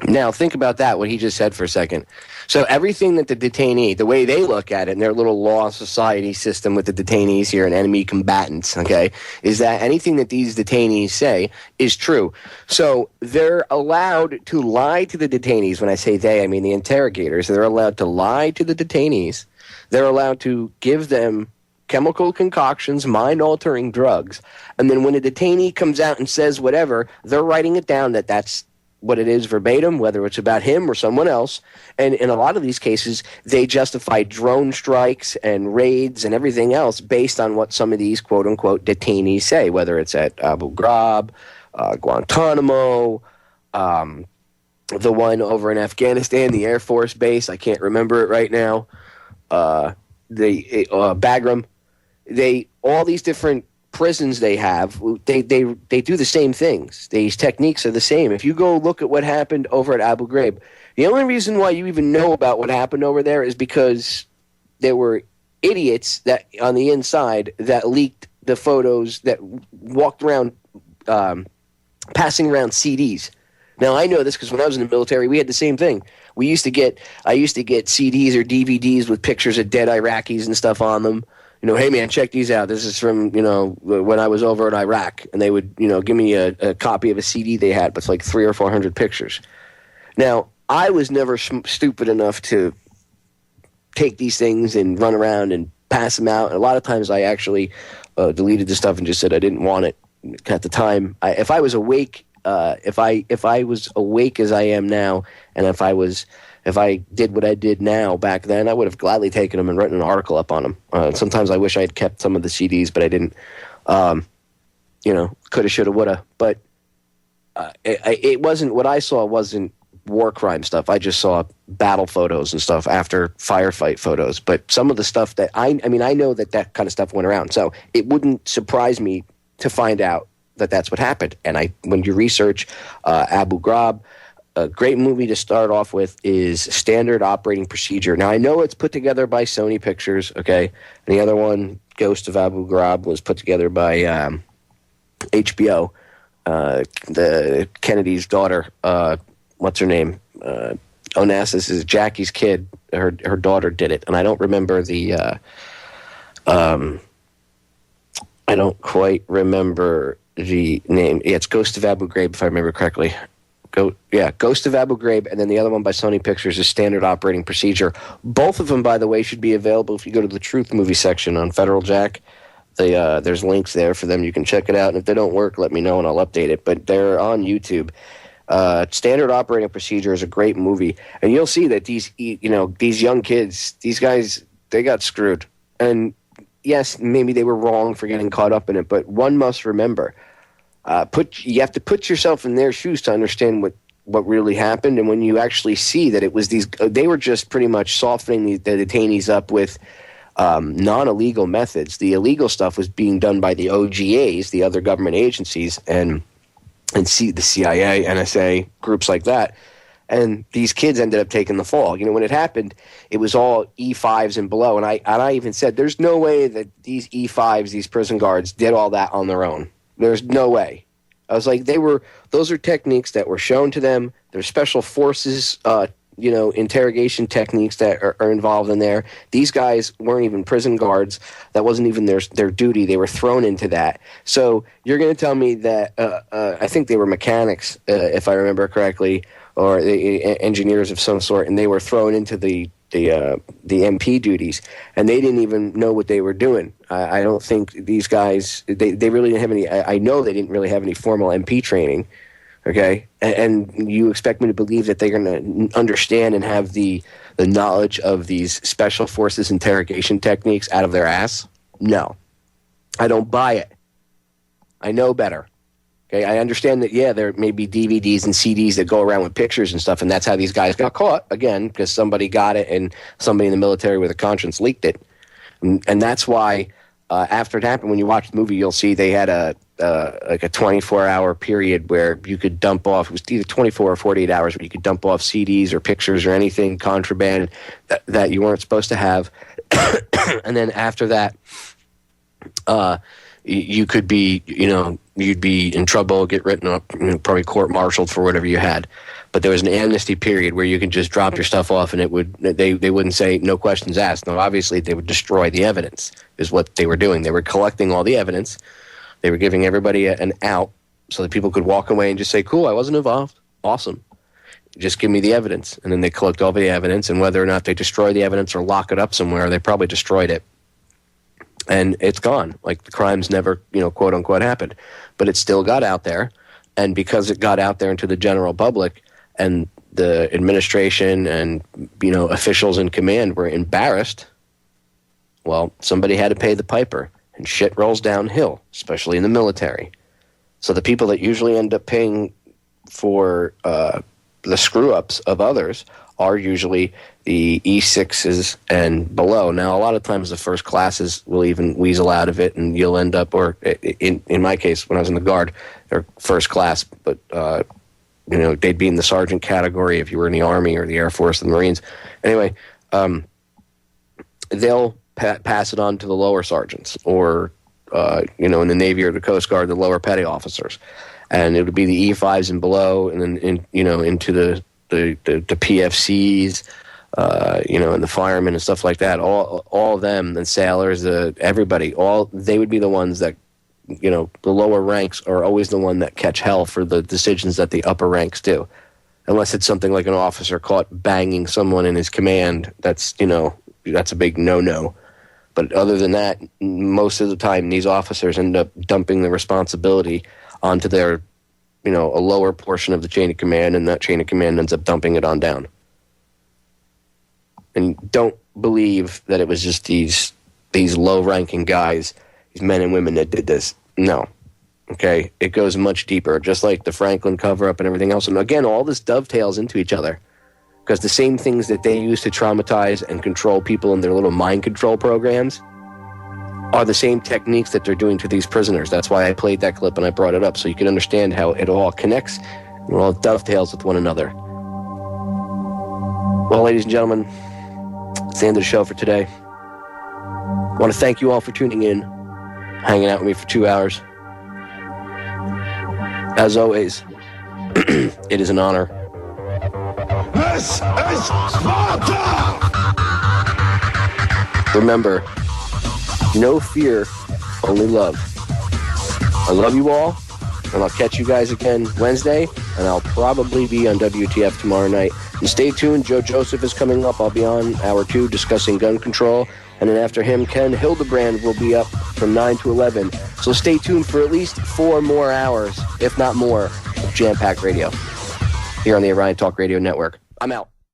Now, think about that, what he just said for a second. So everything that the detainee, the way they look at it in their little law society system with the detainees here and enemy combatants, okay, is that anything that these detainees say is true. So they're allowed to lie to the detainees. When I say they, I mean the interrogators. They're allowed to lie to the detainees. They're allowed to give them chemical concoctions, mind-altering drugs. And then when a detainee comes out and says whatever, they're writing it down that that's what it is verbatim, whether it's about him or someone else. And in a lot of these cases, they justify drone strikes and raids and everything else based on what some of these quote-unquote detainees say, whether it's at Abu Ghraib, Guantanamo, the one over in Afghanistan, the Air Force Base, I can't remember it right now, Bagram. All these different prisons they have, they do the same things. These techniques are the same. If you go look at what happened over at Abu Ghraib, the only reason why you even know about what happened over there is because there were idiots that on the inside that leaked the photos that walked around passing around CDs. Now, I know this because when I was in the military, we had the same thing. I used to get CDs or DVDs with pictures of dead Iraqis and stuff on them. Hey, man, check these out. This is from, when I was over in Iraq. And they would, give me a copy of a CD they had with like 300 or 400 pictures. Now, I was never stupid enough to take these things and run around and pass them out. And a lot of times I actually deleted the stuff and just said I didn't want it at the time. If I was awake, if I was awake as I am now, and if I did what I did now back then, I would have gladly taken them and written an article up on them. Sometimes I wish I had kept some of the CDs, but I didn't. Coulda, shoulda, woulda. But it wasn't, what I saw wasn't war crime stuff. I just saw battle photos and stuff after firefight photos. But some of the stuff that I know that kind of stuff went around. So it wouldn't surprise me to find out that that's what happened. And when you research Abu Ghraib, a great movie to start off with is Standard Operating Procedure. Now, I know it's put together by Sony Pictures, okay? And the other one, Ghost of Abu Ghraib, was put together by HBO. The Kennedy's daughter, what's her name? Onassis is Jackie's kid. Her daughter did it. And I don't remember I don't quite remember the name. Yeah, it's Ghost of Abu Ghraib, if I remember correctly. Ghost of Abu Ghraib, and then the other one by Sony Pictures is Standard Operating Procedure. Both of them, by the way, should be available if you go to the Truth movie section on Federal Jack. There's links there for them. You can check it out, and if they don't work, let me know and I'll update it. But they're on YouTube. Standard Operating Procedure is a great movie, and you'll see that these young kids, these guys, they got screwed. And yes, maybe they were wrong for getting caught up in it, but one must remember. You have to put yourself in their shoes to understand what really happened. And when you actually see that it was they were just pretty much softening the detainees up with non-illegal methods. The illegal stuff was being done by the OGAs, the other government agencies, and the CIA, NSA, groups like that. And these kids ended up taking the fall. When it happened, it was all E5s and below. And I even said, there's no way that these E5s, these prison guards, did all that on their own. There's no way. I was like, those are techniques that were shown to them. There's special forces, interrogation techniques that are involved in there. These guys weren't even prison guards. That wasn't even their duty. They were thrown into that. So you're going to tell me that I think they were mechanics, if I remember correctly, or engineers of some sort, and they were thrown into the MP duties, and they didn't even know what they were doing. I don't think these guys, they really didn't have any, I know they didn't really have any formal MP training, okay? And you expect me to believe that they're going to understand and have the knowledge of these special forces interrogation techniques out of their ass? No. I don't buy it. I know better. Okay, I understand that, there may be DVDs and CDs that go around with pictures and stuff, and that's how these guys got caught, again, because somebody got it and somebody in the military with a conscience leaked it. And that's why, after it happened, when you watch the movie, you'll see they had a 24-hour period where you could dump off, it was either 24 or 48 hours, where you could dump off CDs or pictures or anything, contraband, that you weren't supposed to have. And then after that, you could be, you'd be in trouble, get written up, probably court-martialed for whatever you had. But there was an amnesty period where you could just drop your stuff off, and they wouldn't say no questions asked. Now, obviously, they would destroy the evidence, is what they were doing. They were collecting all the evidence. They were giving everybody an out so that people could walk away and just say, cool, I wasn't involved. Awesome. Just give me the evidence. And then they collect all the evidence, and whether or not they destroy the evidence or lock it up somewhere, they probably destroyed it. And it's gone. Like, the crimes never, quote unquote, happened. But it still got out there. And because it got out there into the general public, and the administration and, officials in command were embarrassed, well, somebody had to pay the piper. And shit rolls downhill, especially in the military. So the people that usually end up paying for the screw-ups of others are usually the E6s and below. Now, a lot of times the first classes will even weasel out of it, and you'll end up, or in my case, when I was in the Guard, they're first class, but they'd be in the sergeant category if you were in the Army or the Air Force and the Marines. Anyway, they'll pass it on to the lower sergeants, or in the Navy or the Coast Guard, the lower petty officers, and it would be the E5s and below, and then into the PFCs, and the firemen and stuff like that. All of them, and sailors, everybody, they would be the ones that, the lower ranks are always the one that catch hell for the decisions that the upper ranks do, unless it's something like an officer caught banging someone in his command. That's that's a big no-no. But other than that, most of the time, these officers end up dumping the responsibility onto their, a lower portion of the chain of command, and that chain of command ends up dumping it on down. And don't believe that it was just these low-ranking guys, these men and women that did this. No. Okay? It goes much deeper, just like the Franklin cover-up and everything else. And again, all this dovetails into each other. Because the same things that they use to traumatize and control people in their little mind control programs are the same techniques that they're doing to these prisoners. That's why I played that clip and I brought it up, so you can understand how it all connects and it all dovetails with one another. Well, ladies and gentlemen, it's the end of the show for today. I want to thank you all for tuning in, hanging out with me for 2 hours. As always, it is an honor. This is Sparta! Remember, no fear, only love. I love you all, and I'll catch you guys again Wednesday, and I'll probably be on WTF tomorrow night. And stay tuned, Joe Joseph is coming up. I'll be on hour 2 discussing gun control, and then after him, Ken Hildebrand will be up from 9 to 11. So stay tuned for at least 4 more hours, if not more, of Jam Pack Radio here on the Orion Talk Radio Network. I'm out.